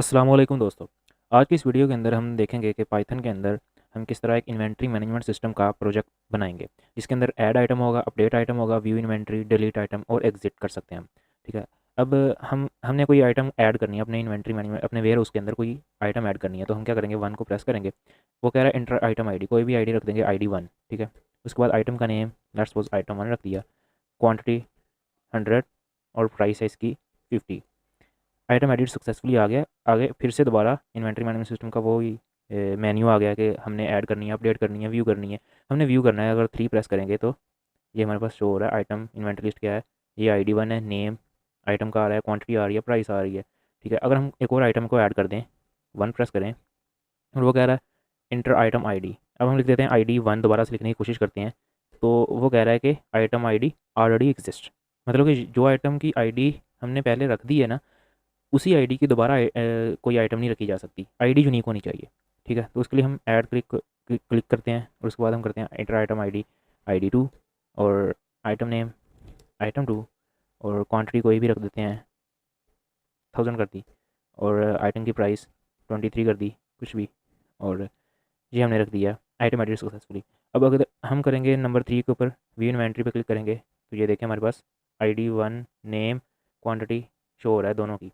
अस्सलाम वालेकुम दोस्तों। आज की इस वीडियो के अंदर हम देखेंगे कि पाइथन के अंदर हम किस तरह एक इन्वेंट्री मैनेजमेंट सिस्टम का प्रोजेक्ट बनाएंगे, जिसके अंदर ऐड आइटम होगा, अपडेट आइटम होगा, व्यू इन्वेंट्री, डिलीट आइटम और एग्जिट कर सकते हैं हम। ठीक है। अब हमने कोई आइटम ऐड करनी है अपने इन्वेंट्री मैनेजमेंट, अपने वेयर उसके अंदर कोई आइटम ऐड करनी है, तो हम क्या करेंगे, वन को प्रेस करेंगे। वो कह रहा है इंटर आइटम आईडी, कोई भी आईडी रख देंगे, आईडी वन। ठीक है। उसके बाद आइटम का name, let's suppose item one रख दिया। क्वान्टिटी 100 और प्राइस है इसकी 50। आइटम एडिट सक्सेसफुली आ गया। आगे फिर से दोबारा इन्वेंट्री मैनेजमेंट सिस्टम का वही मेन्यू आ गया कि हमने ऐड करनी है, अपडेट करनी है, व्यू करनी है। हमने व्यू करना है, अगर 3 प्रेस करेंगे तो ये हमारे पास शो हो रहा है। आइटम इन्वेंट्री लिस्ट क्या है, ये आईडी वन है, नेम आइटम का आ रहा है, क्वांटिटी आ रही है, प्राइस आ रही है। ठीक है। अगर हम एक और आइटम को ऐड कर दें, वन प्रेस करें और वो कह रहा है इंटर आइटम आईडी। अब हम लिख देते हैं आईडी वन, दोबारा से लिखने की कोशिश करते हैं तो वो कह रहा है कि आइटम आईडी ऑलरेडी एग्जिस्ट। मतलब कि जो आइटम की आईडी हमने पहले रख दी है ना, उसी आईडी की दोबारा कोई आइटम नहीं रखी जा सकती, आईडी यूनिक होनी चाहिए। ठीक है। तो उसके लिए हम ऐड क्लिक करते हैं और उसके बाद हम करते हैं enter item ID, ID two, और आइटम नेम आइटम टू, और क्वांटिटी कोई भी रख देते हैं, 1000 कर दी, और आइटम की प्राइस 23 कर दी, कुछ भी। और ये हमने रख दिया आइटम एडिट सक्सेसफुली। अब अगर हम करेंगे नंबर 3 के ऊपर, व्यू इन्वेंट्री पे क्लिक करेंगे तो ये देखें हमारे पास ID one, name, quantity show हो रहा है दोनों की।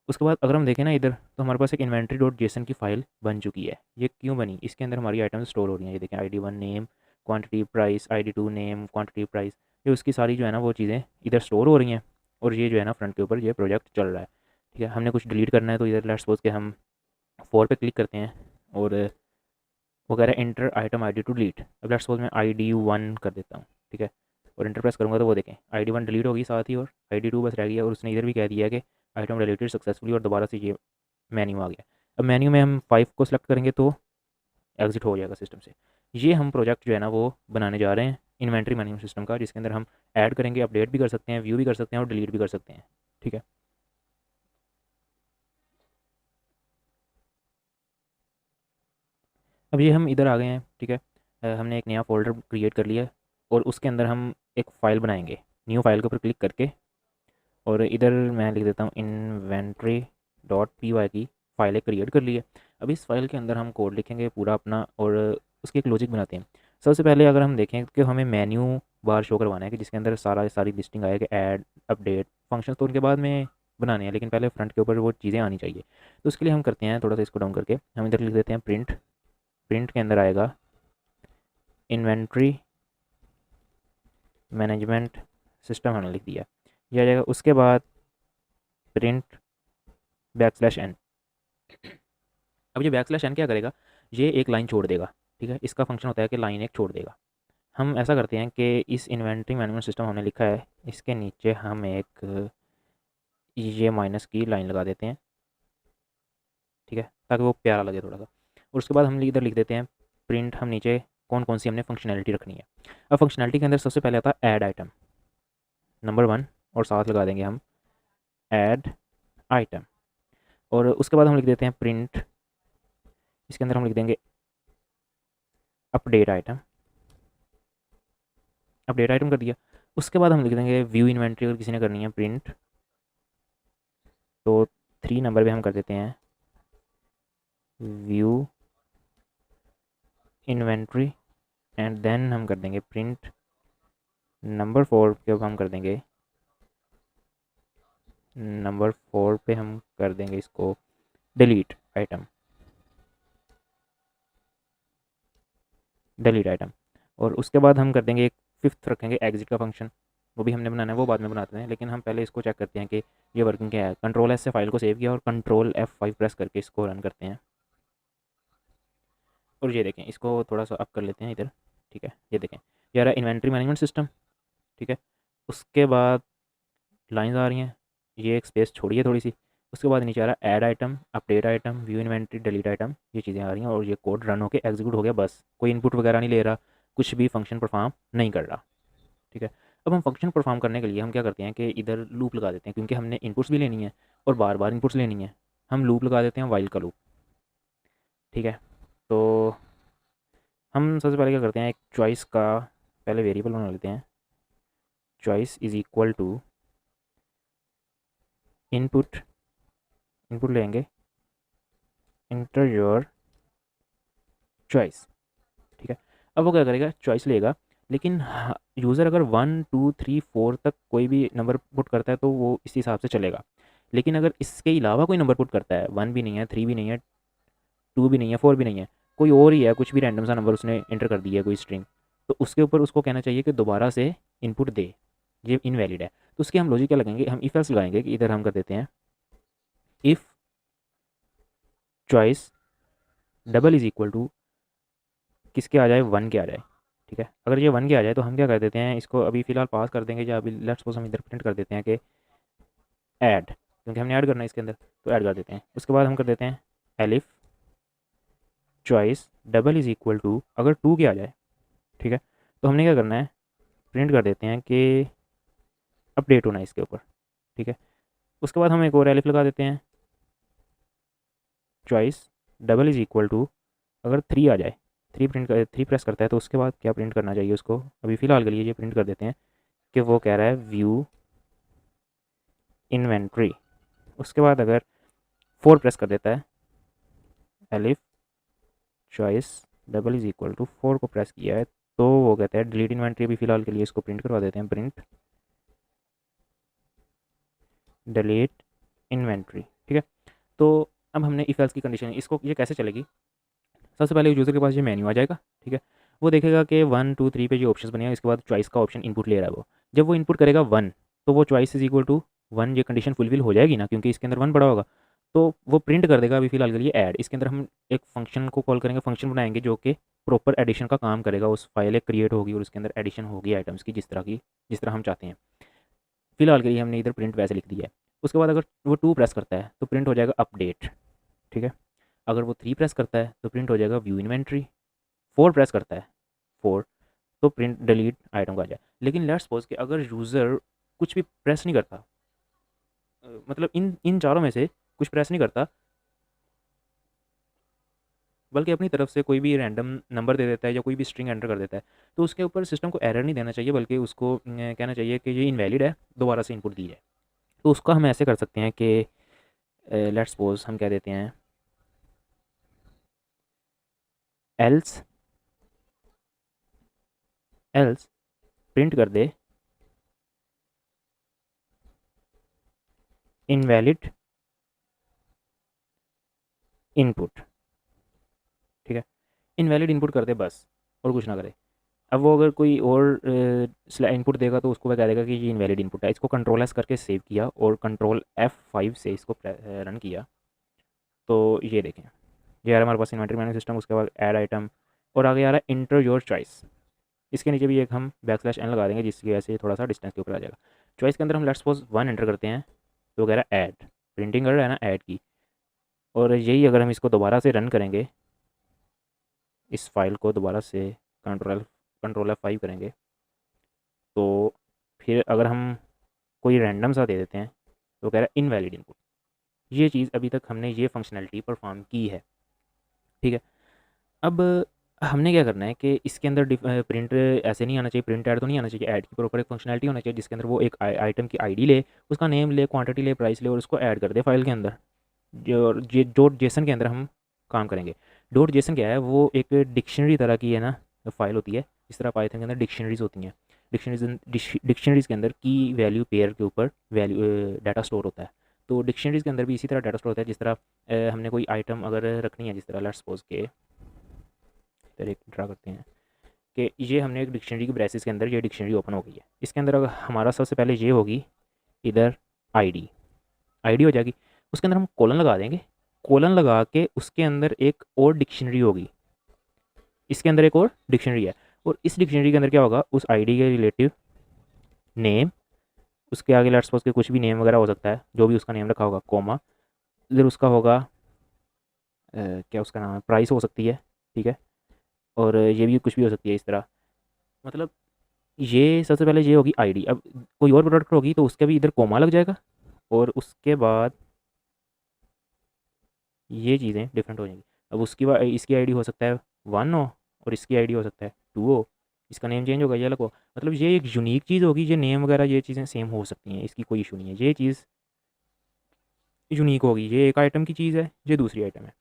उसके बाद अगर हम देखें ना इधर, तो हमारे पास एक इन्वेंट्री डॉट जेसन की फाइल बन चुकी है। ये क्यों बनी, इसके अंदर हमारी आइटम्स स्टोर हो रही हैं। ये देखें ID one name, quantity, price, ID two name, quantity, price, ये उसकी सारी जो है ना वो चीज़ें इधर स्टोर हो रही हैं। और ये जो है ना फ्रंट के ऊपर ये प्रोजेक्ट चल रहा है। ठीक है। हमने कुछ डिलीट करना है तो इधर लेट्स सपोज के हम 4 पे क्लिक करते हैं और वो कह रहा है enter item ID to delete. अब लेट्स सपोज मैं आईडी वन कर देता हूँ। ठीक है। और इंटर प्रेस करूँगा तो वो देखें आईडी वन डिलीट होगी साथ ही, और आईडी टू बस रह गया। और उसने इधर भी कह दिया कि आइटम डिलीटेड सक्सेसफुली, और दोबारा से ये मेन्यू आ गया। अब मेन्यू में हम 5 को सिलेक्ट करेंगे तो एग्जिट हो जाएगा सिस्टम से। ये हम प्रोजेक्ट जो है ना वो बनाने जा रहे हैं इन्वेंट्री मैनेजमेंट सिस्टम का, जिसके अंदर हम ऐड करेंगे, अपडेट भी कर सकते हैं, व्यू भी कर सकते हैं और डिलीट भी कर सकते हैं। ठीक है। अब ये हम इधर आ गए हैं। ठीक है। हमने एक नया फोल्डर क्रिएट कर लिया है और उसके अंदर हम एक फ़ाइल बनाएंगे। न्यू फाइल के ऊपर क्लिक करके और इधर मैं लिख देता हूँ इन्वेंट्री डॉट पी वाई की फ़ाइल एक क्रिएट कर ली है। अब इस फाइल के अंदर हम कोड लिखेंगे पूरा अपना और उसकी एक लॉजिक बनाते हैं। सबसे पहले अगर हम देखें कि हमें मेन्यू बार शो करवाना है कि जिसके अंदर सारी लिस्टिंग आए कि ऐड, अपडेट, फंक्शन, तो उनके बाद में बनाने हैं, लेकिन पहले फ्रंट के ऊपर वो चीज़ें आनी चाहिए। तो उसके लिए हम करते हैं थोड़ा सा इसको डाउन करके, हम इधर लिख देते हैं प्रिंट। प्रिंट के अंदर आएगा इन्वेंट्री मैनेजमेंट सिस्टम, हमने लिख दिया, यह आ जाएगा। उसके बाद प्रिंट बैकस्लैश एन। अब ये बैकस्लैश एन क्या करेगा, ये एक लाइन छोड़ देगा। ठीक है। इसका फंक्शन होता है कि लाइन एक छोड़ देगा। हम ऐसा करते हैं कि इस इन्वेंट्री मैनेजमेंट सिस्टम हमने लिखा है, इसके नीचे हम एक ये माइनस की लाइन लगा देते हैं। ठीक है, ताकि वो प्यारा लगे थोड़ा सा। और उसके बाद हम इधर लिख देते हैं प्रिंट, हम नीचे कौन कौन सी हमने फंक्शनैलिटी रखनी है। अब फंक्शनैलिटी के अंदर सबसे पहले आता है ऐड आइटम नंबर वन, और साथ लगा देंगे हम ऐड आइटम। और उसके बाद हम लिख देते हैं प्रिंट, इसके अंदर हम लिख देंगे अपडेट आइटम। अपडेट आइटम कर दिया। उसके बाद हम लिख देंगे व्यू इन्वेंट्री, अगर किसी ने करनी है प्रिंट, तो 3 नंबर पे हम कर देते हैं व्यू इन्वेंट्री, एंड देन हम कर देंगे प्रिंट नंबर 4 के ऊपर हम कर देंगे नंबर 4 पे हम कर देंगे इसको डिलीट आइटम, डिलीट आइटम। और उसके बाद हम कर देंगे एक फिफ्थ रखेंगे एग्जिट का फंक्शन, वो भी हमने बनाना है, वो बाद में बनाते हैं, लेकिन हम पहले इसको चेक करते हैं कि ये वर्किंग क्या है। कंट्रोल एस से फाइल को सेव किया और कंट्रोल F5 प्रेस करके इसको रन करते हैं। और ये देखें, इसको थोड़ा सा अप कर लेते हैं इधर। ठीक है। ये देखें, ये रहा इन्वेंट्री मैनेजमेंट सिस्टम। ठीक है। उसके बाद लाइंस आ रही हैं, ये एक स्पेस छोड़िए थोड़ी सी। उसके बाद नीचे आ रहा है add item, update item, view inventory, delete item, ये चीज़ें आ रही हैं। और ये कोड रन होकर एग्जीक्यूट हो गया, बस कोई इनपुट वगैरह नहीं ले रहा, कुछ भी फंक्शन परफॉर्म नहीं कर रहा। ठीक है। अब हम फंक्शन परफॉर्म करने के लिए हम क्या करते हैं कि इधर लूप लगा देते हैं, क्योंकि हमने इनपुट्स भी लेनी है और बार बार इनपुट्स लेनी है। हम लूप लगा देते हैं, वाइल का लूप। ठीक है। तो हम सबसे पहले क्या करते हैं, एक चॉइस का पहले वेरिएबल बना लेते हैं। Choice is equal to input, input लेंगे इंटर योर चॉइस। ठीक है, अब वो क्या करेगा, चॉइस लेगा, लेकिन यूज़र अगर 1 2 3 4 तक कोई भी नंबर पुट करता है तो वो इस हिसाब से चलेगा। लेकिन अगर इसके अलावा कोई नंबर पुट करता है, 1 भी नहीं है, 3 भी नहीं है, 2 भी नहीं है, 4 भी नहीं है, कोई और ही है, कुछ भी रैंडम सा नंबर उसने एंटर कर दिया है, कोई स्ट्रिंग, तो उसके ऊपर उसको कहना चाहिए कि दोबारा से इनपुट दे, ये इनवैलिड है। तो उसके हम लॉजिक क्या लगाएंगे, हम इफ एल्स लगाएंगे कि इधर हम कर देते हैं if choice double is equal to किसके आ जाए, 1 के आ जाए। ठीक है, अगर ये 1 के आ जाए तो हम क्या कर देते हैं, इसको अभी फ़िलहाल पास कर देंगे, या अभी लेट्स सपोज हम इधर प्रिंट कर देते हैं कि ऐड, क्योंकि हमने ऐड करना है इसके अंदर, तो ऐड कर देते हैं। उसके बाद हम कर देते हैं elif choice double is equal to, अगर 2 के आ जाए, ठीक है, तो हमने क्या करना है, प्रिंट कर देते हैं कि अपडेट होना है इसके ऊपर। ठीक है, उसके बाद हम एक और एलिफ लगा देते हैं, choice double is equal to, अगर 3 आ जाए, 3 प्रेस करता है तो उसके बाद क्या प्रिंट करना चाहिए उसको, अभी फ़िलहाल के लिए ये प्रिंट कर देते हैं कि वो कह रहा है व्यू इन्वेंट्री। उसके बाद अगर 4 प्रेस कर देता है, elif choice double is equal to 4 को प्रेस किया है, तो वो कहता है डिलीट इन्वेंट्री। अभी फ़िलहाल के लिए इसको प्रिंट करवा देते हैं, प्रिंट डिलीट इन्वेंट्री। ठीक है, तो अब हमने इफ एल्स की कंडीशन, इसको ये कैसे चलेगी, सबसे पहले यूज़र के पास ये मेन्यू आ जाएगा। ठीक है, वो देखेगा कि 1 2 3 पे जो ऑप्शन बने हैं, इसके बाद चॉइस का ऑप्शन इनपुट ले रहा है वो, जब वो इनपुट करेगा 1, तो वो चॉइस इज इक्वल टू 1, ये कंडीशन फुलफिल हो जाएगी ना, क्योंकि इसके अंदर 1 पड़ा होगा, तो वो प्रिंट कर देगा। अभी फ़िलहाल के लिए ऐड, इसके अंदर हम एक फंक्शन को कॉल करेंगे, फंक्शन बनाएंगे जो कि प्रॉपर एडिशन का काम करेगा। उस फाइल एक क्रिएट होगी और उसके अंदर एडिशन होगी आइटम्स की, जिस तरह हम चाहते हैं। फिलहाल के लिए हमने इधर प्रिंट वैसे लिख दिया है। उसके बाद अगर वो 2 प्रेस करता है तो प्रिंट हो जाएगा अपडेट। ठीक है, अगर वो 3 प्रेस करता है तो प्रिंट हो जाएगा व्यू इन्वेंट्री। 4 प्रेस करता है, 4, तो प्रिंट डिलीट आइटम का आ जाए। लेकिन लेट्स सपोज कि अगर यूज़र कुछ भी प्रेस नहीं करता, मतलब इन इन चारों में से कुछ प्रेस नहीं करता, बल्कि अपनी तरफ से कोई भी रैंडम नंबर दे देता है या कोई भी स्ट्रिंग एंटर कर देता है, तो उसके ऊपर सिस्टम को एरर नहीं देना चाहिए, बल्कि उसको कहना चाहिए कि ये इनवैलिड है, दोबारा से इनपुट दी जाए। तो उसका हम ऐसे कर सकते हैं कि लेट्स सपोज हम कह देते हैं एल्स एल्स प्रिंट कर दे इनवैलिड इनपुट। ठीक है, इनवैलिड इनपुट कर दे बस, और कुछ ना करे। अब वो अगर कोई और इनपुट देगा तो उसको वह कह देगा कि ये इनवैलिड इनपुट है। इसको कंट्रोल एस करके सेव किया और कंट्रोल F5 से इसको रन किया, तो ये देखें, ये आ रहा हमारे पास इन्वेंटरी मैनेजमेंट सिस्टम। उसके बाद ऐड आइटम, और आगे आ रहा है इंटर योर चॉइस। इसके नीचे भी एक हम \n लगा देंगे, जिसकी वजह से थोड़ा सा डिस्टेंस के ऊपर आ जाएगा। चॉइस के अंदर हम लेट्स सपोज 1 एंटर करते हैं, तो कह रहा है ऐड, प्रिंटिंग कर रहा है ना ऐड की। और यही अगर हम इसको दोबारा से रन करेंगे, इस फाइल को दोबारा से कंट्रोल F5 करेंगे, तो फिर अगर हम कोई रैंडम सा दे देते हैं तो कह रहा है इनवैलिड इनपुट। ये चीज़ अभी तक हमने ये फंक्शनैलिटी परफॉर्म की है। ठीक है, अब हमने क्या करना है कि इसके अंदर प्रिंट ऐसे नहीं आना चाहिए, प्रिंट ऐड तो नहीं आना चाहिए, ऐड की प्रॉपर एक फंक्शनैलिटी होना चाहिए जिसके अंदर वो एक आइटम की आईडी ले, उसका नेम ले, क्वांटिटी ले, प्राइस ले, और उसको ऐड कर दे फाइल के अंदर। जो डॉट जेसन के अंदर हम काम करेंगे। डॉट जेसन क्या है, वो एक डिक्शनरी तरह की है ना फाइल होती है, इस तरह पाइथन के अंदर डिक्शनरीज होती हैं। डिक्शनरीज के अंदर की वैल्यू पेयर के ऊपर वैल्यू डाटा स्टोर होता है। तो डिक्शनरीज के अंदर भी इसी तरह डाटा स्टोर होता है, जिस तरह हमने कोई आइटम अगर रखनी है, जिस तरह लेट्स सपोज के इधर एक ड्रा करते हैं कि ये हमने एक डिक्शनरी की ब्रेसिस के अंदर ये डिक्शनरी ओपन हो गई है। इसके अंदर अगर हमारा सबसे पहले ये होगी इधर आईडी, आईडी हो जाएगी। उसके अंदर हम कॉलन लगा देंगे, कॉलन लगा के उसके अंदर एक और डिक्शनरी होगी, इसके अंदर एक और डिक्शनरी है, और इस डिक्शनरी के अंदर क्या होगा, उस आईडी के रिलेटिव नेम, उसके आगे लेट्स सपोज के कुछ भी नेम वगैरह हो सकता है, जो भी उसका नेम रखा होगा, कोमा, इधर उसका होगा क्या उसका नाम है, प्राइस हो सकती है। ठीक है, और ये भी कुछ भी हो सकती है इस तरह, मतलब ये सबसे पहले ये होगी आईडी। अब कोई और प्रोडक्ट होगी तो उसका भी इधर कोमा लग जाएगा, और उसके बाद ये चीज़ें डिफरेंट हो जाएंगी। अब उसकी इसकी आईडी हो सकता है 1 हो, और इसकी आईडी हो सकता है 2 हो, इसका नेम चेंज होगा, ये अलग हो, मतलब ये एक यूनिक चीज़ होगी। ये नेम वगैरह ये चीज़ें सेम हो सकती हैं, इसकी कोई इशू नहीं है, ये चीज़ यूनिक होगी। ये एक आइटम की चीज़ है, ये दूसरी आइटम है।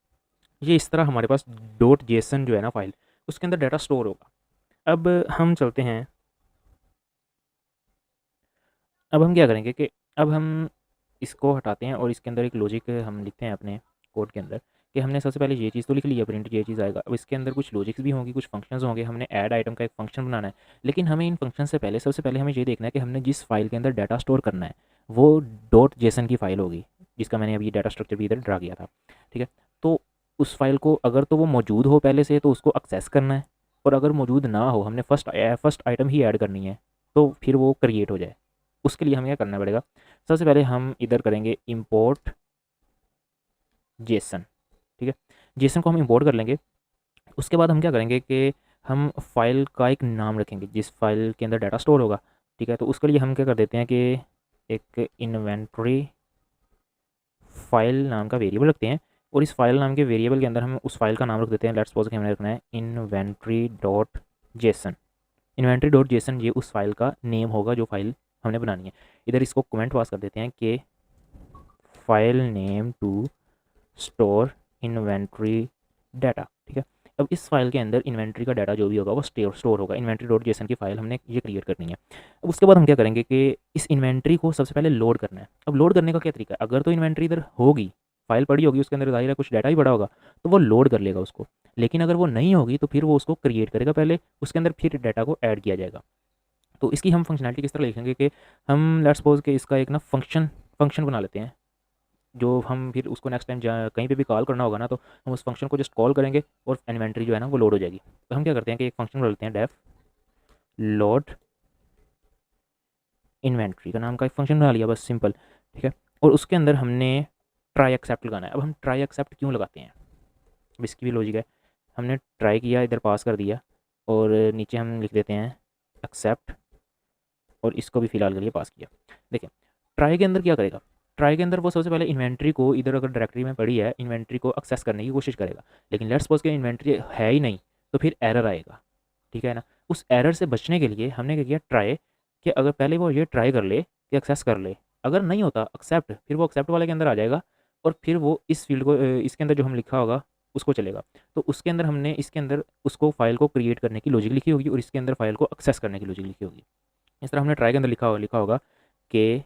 ये इस तरह हमारे पास डॉट जेसन जो है ना फाइल, उसके अंदर डाटा स्टोर होगा। अब हम चलते हैं, अब हम क्या करेंगे कि अब हम इसको हटाते हैं और इसके अंदर एक लॉजिक हम लिखते हैं अपने कोड के अंदर कि हमने सबसे पहले ये चीज़ तो लिख ली है, प्रिंट ये चीज़ आएगा। अब इसके अंदर कुछ लॉजिक्स भी होंगे, कुछ फंक्शंस होंगे, हमने ऐड आइटम का एक फंक्शन बनाना है। लेकिन हमें इन फंक्शन से पहले सबसे पहले हमें ये देखना है कि हमने जिस फाइल के अंदर डाटा स्टोर करना है वो डॉट जेसन की फ़ाइल होगी, जिसका मैंने अभी डाटा स्ट्रक्चर भी इधर ड्रा किया था। ठीक है, तो उस फाइल को अगर तो वो मौजूद हो पहले से तो उसको एक्सेस करना है, और अगर मौजूद ना हो, हमने फर्स्ट आइटम ही ऐड करनी है, तो फिर वो क्रिएट हो जाए। उसके लिए हमें क्या करना पड़ेगा, सबसे पहले हम इधर करेंगे इंपोर्ट जेसन। ठीक है, जेसन को हम इंपोर्ट कर लेंगे। उसके बाद हम क्या करेंगे कि हम फाइल का एक नाम रखेंगे जिस फाइल के अंदर डाटा स्टोर होगा। ठीक है, तो उसके लिए हम क्या कर देते हैं कि एक इन्वेंट्री फाइल नाम का वेरिएबल रखते हैं, और इस फाइल नाम के वेरिएबल के अंदर हम उस फाइल का नाम रख देते हैं। लेट्स सपोज कि हमने रखना है inventory dot JSON. Inventory dot JSON ये उस फाइल का नेम होगा जो फाइल हमने बनानी है। इधर इसको कमेंट पास कर देते हैं कि file name to store inventory data. ठीक है, अब इस फाइल के अंदर इन्वेंट्री का डाटा जो भी होगा वो स्टोर होगा। इन्वेंट्री डॉट जेसन की फाइल हमने ये क्रिएट करनी है। अब उसके बाद हम क्या करेंगे कि इस इन्वेंट्री को सबसे पहले लोड करना है। अब लोड करने का क्या तरीका है, अगर तो इन्वेंट्री इधर होगी, फाइल पड़ी होगी, उसके अंदर जाहिर है कुछ डाटा ही पड़ा होगा, तो वो लोड कर लेगा उसको। लेकिन अगर वो नहीं होगी तो फिर वो उसको क्रिएट करेगा पहले, उसके अंदर फिर डाटा को ऐड किया जाएगा। तो इसकी हम फंक्शनैलिटी किस तरह लिखेंगे कि हम लेट्स सपोज कि इसका एक ना फंक्शन बना लेते हैं, जो हम फिर उसको नेक्स्ट टाइम कहीं पे भी कॉल करना होगा ना, तो हम उस फंक्शन को जस्ट कॉल करेंगे और इन्वेंट्री जो है ना वो लोड हो जाएगी। तो हम क्या करते हैं कि एक फंक्शन बना लेते हैं, डेफ लोड इन्वेंट्री का नाम का एक फंक्शन बना लिया, बस सिंपल। ठीक है, और उसके अंदर हमने ट्राई एक्सेप्ट लगाना है। अब हम ट्राई एक्सेप्ट क्यों लगाते हैं, अब इसकी भी लॉजिक है। हमने ट्राई किया, इधर पास कर दिया, और नीचे हम लिख देते हैं एक्सेप्ट, और इसको भी फिलहाल के लिए पास किया। देखिए ट्राई के अंदर क्या करेगा, ट्राई के अंदर वो सबसे पहले इन्वेंट्री को, इधर अगर डायरेक्टरी में पड़ी है, इन्वेंट्री को एक्सेस करने की कोशिश करेगा। लेकिन लेट्स सपोज कि इन्वेंट्री है ही नहीं, तो फिर एरर आएगा। ठीक है ना, उस एरर से बचने के लिए हमने क्या किया, ट्राई, कि अगर पहले वो ये ट्राई कर ले कि एक्सेस कर ले, अगर नहीं होता एक्सेप्ट, फिर वो एक्सेप्ट वाले के अंदर आ जाएगा, और फिर वो इस फील्ड को इसके अंदर जो हम लिखा होगा उसको चलेगा। तो उसके अंदर हमने इसके अंदर उसको फाइल को क्रिएट करने की लॉजिक लिखी होगी, और इसके अंदर फाइल को एक्सेस करने की लॉजिक लिखी होगी। इस तरह हमने ट्राई के अंदर लिखा होगा कि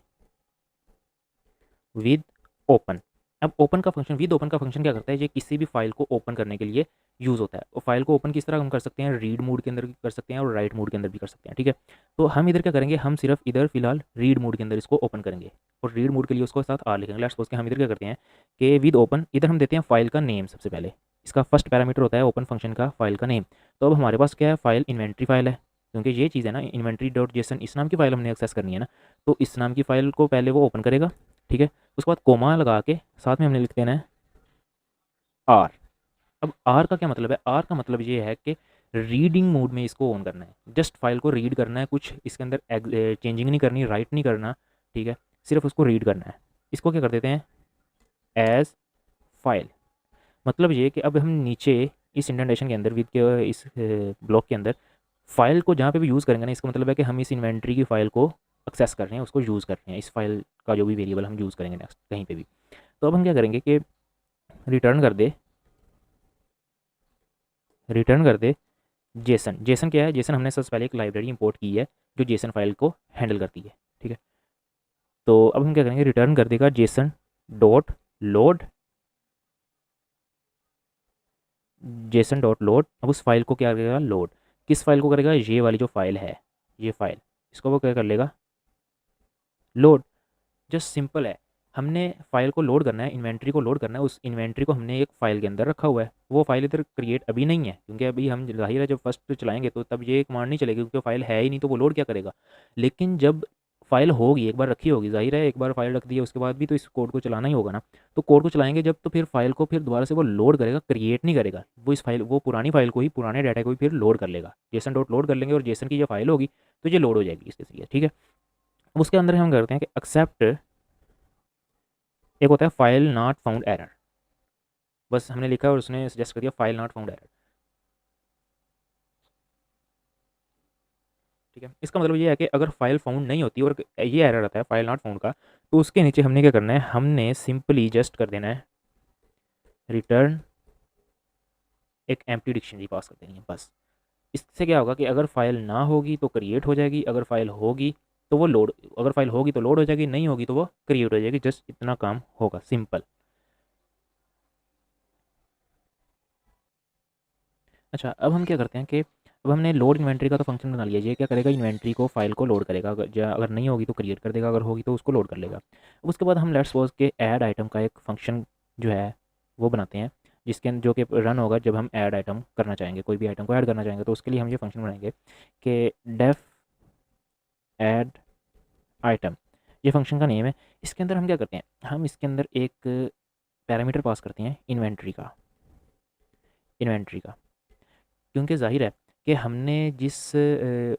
विद ओपन। अब ओपन का फंक्शन, विद ओपन का फंक्शन क्या करता है, ये किसी भी फाइल को ओपन करने के लिए यूज़ होता है। और फाइल को ओपन किस तरह हम कर सकते हैं, रीड मोड के अंदर भी कर सकते हैं और राइट मोड के अंदर भी कर सकते हैं। ठीक है, तो हम इधर क्या करेंगे, हम सिर्फ इधर फिलहाल रीड मोड के अंदर इसको ओपन करेंगे, और रीड मोड के लिए उसको साथ आर लिखेंगे। लेट्स सपोज कि हम इधर क्या करते हैं कि विद ओपन, इधर हम देते हैं फाइल का नेम सबसे पहले। इसका फर्स्ट पैरामीटर होता है ओपन फंक्शन का फाइल का नेम। तो अब हमारे पास क्या है, फाइल इन्वेंट्री फाइल है, क्योंकि ये चीज़ है ना, इन्वेंट्री डॉट जेसन, इस नाम की फाइल हमने एक्सेस करनी है ना, तो इस नाम की फाइल को पहले वो ओपन करेगा। ठीक है, उसके बाद कोमा लगा के साथ में हमने लिख देना है आर। अब आर का क्या मतलब है, आर का मतलब ये है कि रीडिंग मोड में इसको ऑन करना है, जस्ट फाइल को रीड करना है, कुछ इसके अंदर चेंजिंग नहीं करनी, राइट नहीं करना। ठीक है, सिर्फ उसको रीड करना है। इसको क्या कर देते हैं, एज फाइल। मतलब ये कि अब हम नीचे इस इंडेंटेशन के अंदर, विद के इस ब्लॉक के अंदर फाइल को जहाँ पे भी यूज़ करेंगे ना, इसका मतलब है कि हम इस इन्वेंट्री की फाइल को एक्सेस कर रहे हैं, उसको यूज़ कर रहे हैं, इस फाइल का जो भी वेरिएबल हम यूज़ करेंगे नेक्स्ट कहीं पे भी। तो अब हम क्या करेंगे कि रिटर्न कर दे जेसन। जेसन क्या है, जेसन हमने सबसे पहले एक लाइब्रेरी इंपोर्ट की है जो जेसन फाइल को हैंडल करती है। ठीक है, तो अब हम क्या करेंगे, रिटर्न कर देगा Jason dot load, Jason dot load. अब उस फाइल को क्या करेगा, लोड। किस फाइल को करेगा, ये वाली जो फाइल है, ये फाइल, इसको वो क्या कर लेगा, लोड। जस्ट सिंपल है, हमने फाइल को लोड करना है, इन्वेंट्री को लोड करना है। उस इन्वेंट्री को हमने एक फाइल के अंदर रखा हुआ है, वो फाइल इधर क्रिएट अभी नहीं है, क्योंकि अभी हम जाहिर है जब फर्स्ट चलाएंगे तो तब ये कमांड नहीं चलेगी, क्योंकि फाइल है ही नहीं, तो वो लोड क्या करेगा। लेकिन जब फाइल होगी, एक बार रखी होगी, जाहिर है एक बार फाइल रख दी है उसके बाद भी तो इस कोड को चलाना ही होगा ना। तो कोड को चलाएंगे जब, तो फिर फाइल को फिर दोबारा से वो लोड करेगा, क्रिएट नहीं करेगा। वो इस फाइल, वो पुरानी फाइल को ही, पुराने डाटा को ही फिर लोड कर लेगा। जेसन डॉट लोड कर लेंगे, और जेसन की जो फाइल होगी तो ये लोड हो जाएगी इसके जरिए। ठीक है, अब उसके अंदर हम करते हैं कि एक्सेप्ट, एक होता है फाइल नॉट फाउंड एरर। बस हमने लिखा और उसने सजेस्ट कर दिया फाइल नॉट फाउंड एरर। ठीक है, इसका मतलब ये है कि अगर फाइल फाउंड नहीं होती और ये एरर आता है फाइल नॉट फाउंड का, तो उसके नीचे हमने क्या करना है, हमने सिंपली जस्ट कर देना है रिटर्न एक एम्प्टी डिक्शनरी पास कर देनी है बस। इससे क्या होगा कि अगर फाइल ना होगी तो क्रिएट हो जाएगी, अगर फाइल होगी तो वो लोड, अगर फाइल होगी तो लोड हो जाएगी, नहीं होगी तो वो क्रिएट हो जाएगी। जस्ट इतना काम होगा, सिंपल। अच्छा, अब हम क्या करते हैं कि अब हमने लोड इन्वेंट्री का तो फंक्शन बना लिया। ये क्या करेगा, इन्वेंट्री को फाइल को लोड करेगा, अगर नहीं होगी तो क्रिएट कर देगा, अगर होगी तो उसको लोड कर लेगा। अब उसके बाद हम लेट्स सपोज के ऐड आइटम का एक फंक्शन जो है वो बनाते हैं, जो कि रन होगा जब हम ऐड आइटम करना चाहेंगे, कोई भी आइटम को ऐड करना चाहेंगे। तो उसके लिए हम ये फंक्शन बनाएंगे कि डेफ ऐड आइटम, ये फंक्शन का नेम है। इसके अंदर हम क्या करते हैं, हम इसके अंदर एक पैरामीटर पास करते हैं इन्वेंट्री का, क्योंकि जाहिर है कि हमने जिस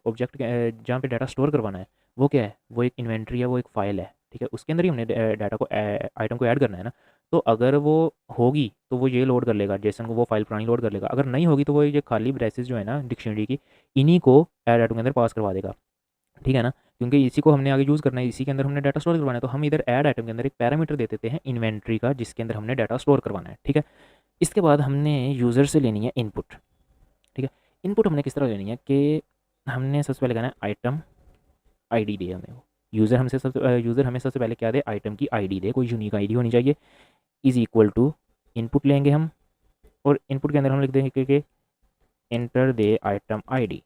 ऑब्जेक्ट जहाँ पे डाटा स्टोर करवाना है वो क्या है, वो एक इन्वेंट्री है, वो एक फ़ाइल है, ठीक है। उसके अंदर ही हमने डाटा को आइटम को ऐड करना है ना। तो अगर वो होगी तो वो ये लोड कर लेगा, जेसन को वो फाइल पुरानी लोड कर लेगा। अगर नहीं होगी तो वो ये खाली ब्रेसेस जो है ना डिक्शनरी की, इन्हीं को ऐड आइटम के अंदर पास करवा देगा, ठीक है ना। क्योंकि इसी को हमने आगे यूज़ करना है, इसी के अंदर हमने डाटा स्टोर करवाना है। तो हम इधर ऐड आइटम के अंदर एक पैरामीटर दे देते हैं इन्वेंट्री का, जिसके अंदर हमने डाटा स्टोर करवाना है, ठीक है। इसके बाद हमने यूज़र से लेनी है इनपुट, ठीक है। इनपुट हमने किस तरह लेनी है कि हमने सबसे पहले कहना है आइटम आईडी दे हमें वो। यूज़र हमें सबसे पहले क्या दे, आइटम की आईडी दे, कोई यूनिक आईडी होनी चाहिए। इज़ इक्वल टू इनपुट लेंगे हम, और इनपुट के अंदर हम लिख देंगे कि एंटर दे आइटम आईडी,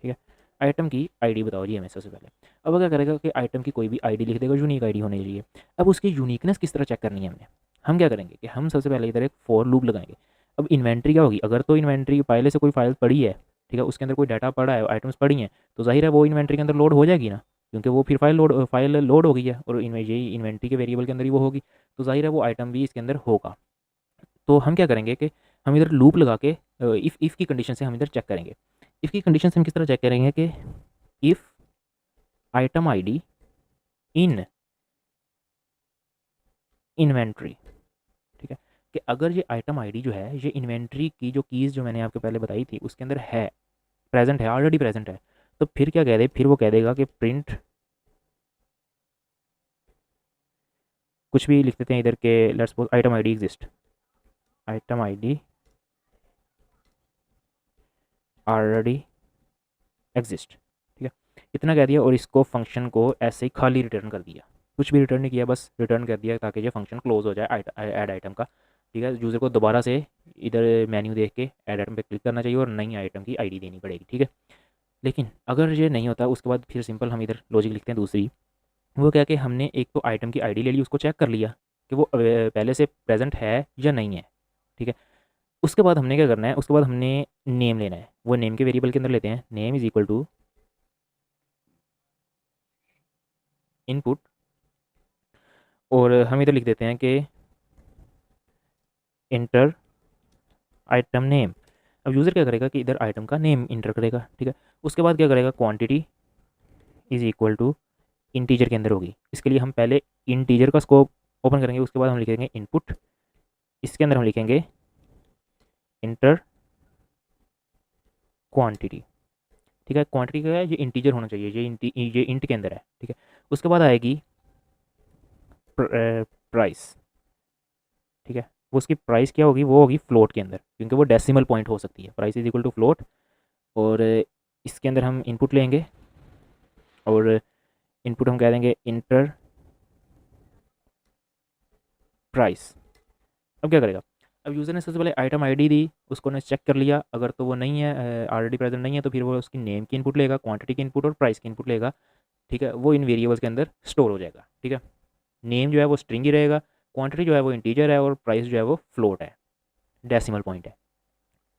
ठीक है। आइटम की आईडी बताओ जी हमें सबसे पहले। अब क्या करेगा कि आइटम की कोई भी आईडी लिख देगा, यूनिक आईडी होनी चाहिए। अब उसकी यूनिकनेस किस तरह चेक करनी है हमने, हम क्या करेंगे कि हम सबसे पहले इधर एक फॉर लूप लगाएंगे। अब इन्वेंट्री क्या होगी, अगर तो इन्वेंट्री पहले से कोई फाइल पड़ी है, ठीक है, उसके अंदर कोई डाटा पड़ा है, आइटम्स पड़ी हैं, तो जाहिर है वो इन्वेंट्री के अंदर लोड हो जाएगी ना, क्योंकि वो फिर फाइल लोड हो गई है और यही इन्वेंट्री के वेरिएबल के अंदर ही वो होगी। तो जाहिर है वो आइटम भी इसके अंदर होगा। तो हम क्या करेंगे कि हम इधर लूप लगा के इफ़ की कंडीशन से हम इधर चेक करेंगे। इफ़ की कंडीशन से हम किस तरह चेक करेंगे कि if item ID in inventory, ठीक है, कि अगर ये आइटम आईडी जो है ये इन्वेंट्री की जो कीज़ जो मैंने आपको पहले बताई थी उसके अंदर है, प्रेजेंट है, ऑलरेडी प्रेजेंट है, तो फिर क्या कह दे, फिर वो कह देगा कि प्रिंट, कुछ भी लिख देते हैं इधर के, let's suppose item ID exist, item ID already exist, ठीक है। इतना कह दिया और इसको फंक्शन को ऐसे ही खाली रिटर्न कर दिया, कुछ भी रिटर्न नहीं किया, बस रिटर्न कर दिया ताकि ये फंक्शन क्लोज हो जाए ऐड आइटम का, ठीक है। यूज़र को दोबारा से इधर मेन्यू देख के ऐड आइटम पे क्लिक करना चाहिए और नई आइटम की आईडी देनी पड़ेगी, ठीक है। लेकिन अगर ये नहीं होता उसके बाद फिर सिंपल हम इधर लॉजिक लिखते हैं दूसरी। वो क्या कि हमने एक तो आइटम की आईडी ले ली, उसको चेक कर लिया कि वो पहले से प्रेजेंट है या नहीं है, ठीक है। उसके बाद हमने क्या करना है, उसके बाद हमने नेम लेना है। वो नेम के वेरिएबल के अंदर लेते हैं, name is equal to input, और हम इधर लिख देते हैं कि इंटर आइटम नेम। अब यूज़र क्या करेगा कि इधर आइटम का नेम इंटर करेगा, ठीक है। उसके बाद क्या करेगा, quantity is equal to integer के अंदर होगी। इसके लिए हम पहले इंटीजर का स्कोप ओपन करेंगे, उसके बाद हम लिखेंगे इनपुट, इसके अंदर हम लिखेंगे इंटर क्वांटिटी, ठीक है। क्वांटिटी का है ये इंटीजर होना चाहिए, ये इंट के अंदर है, ठीक है। उसके बाद आएगी प्राइस, ठीक है। वो उसकी प्राइस क्या होगी, वो होगी फ्लोट के अंदर, क्योंकि वो डेसिमल पॉइंट हो सकती है। Price is equal to float, और इसके अंदर हम इनपुट लेंगे और इनपुट हम कह देंगे इंटर प्राइस। अब क्या करेगा, अब यूज़र ने सबसे पहले आइटम आईडी दी, उसको ने चेक कर लिया, अगर तो वो नहीं है, ऑलरेडी प्रेजेंट नहीं है, तो फिर वो उसकी नेम की इनपुट लेगा, क्वांटिटी की इनपुट और प्राइस की इनपुट लेगा, ठीक है। वो इन वेरिएबल्स के अंदर स्टोर हो जाएगा, ठीक है। नेम जो है वो स्ट्रिंग ही रहेगा, क्वांटिटी जो है वो इंटीजर है, और प्राइस जो है वो फ्लोट है, डेसिमल पॉइंट है।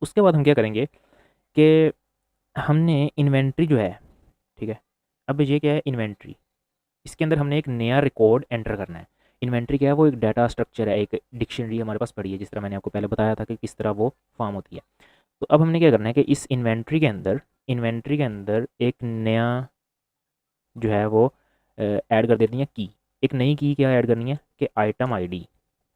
उसके बाद हम क्या करेंगे कि हमने इन्वेंट्री जो है, ठीक है, अब ये क्या है इन्वेंट्री, इसके अंदर हमने एक नया रिकॉर्ड एंटर करना है। इन्वेंट्री क्या है, वो एक डाटा स्ट्रक्चर है, एक डिक्शनरी हमारे पास पड़ी है, जिस तरह मैंने आपको पहले बताया था कि किस तरह वो फॉर्म होती है। तो अब हमने क्या करना है कि इस इन्वेंट्री के अंदर एक नया जो है वो ऐड कर देती है की। एक नई की क्या ऐड करनी है कि आइटम आईडी,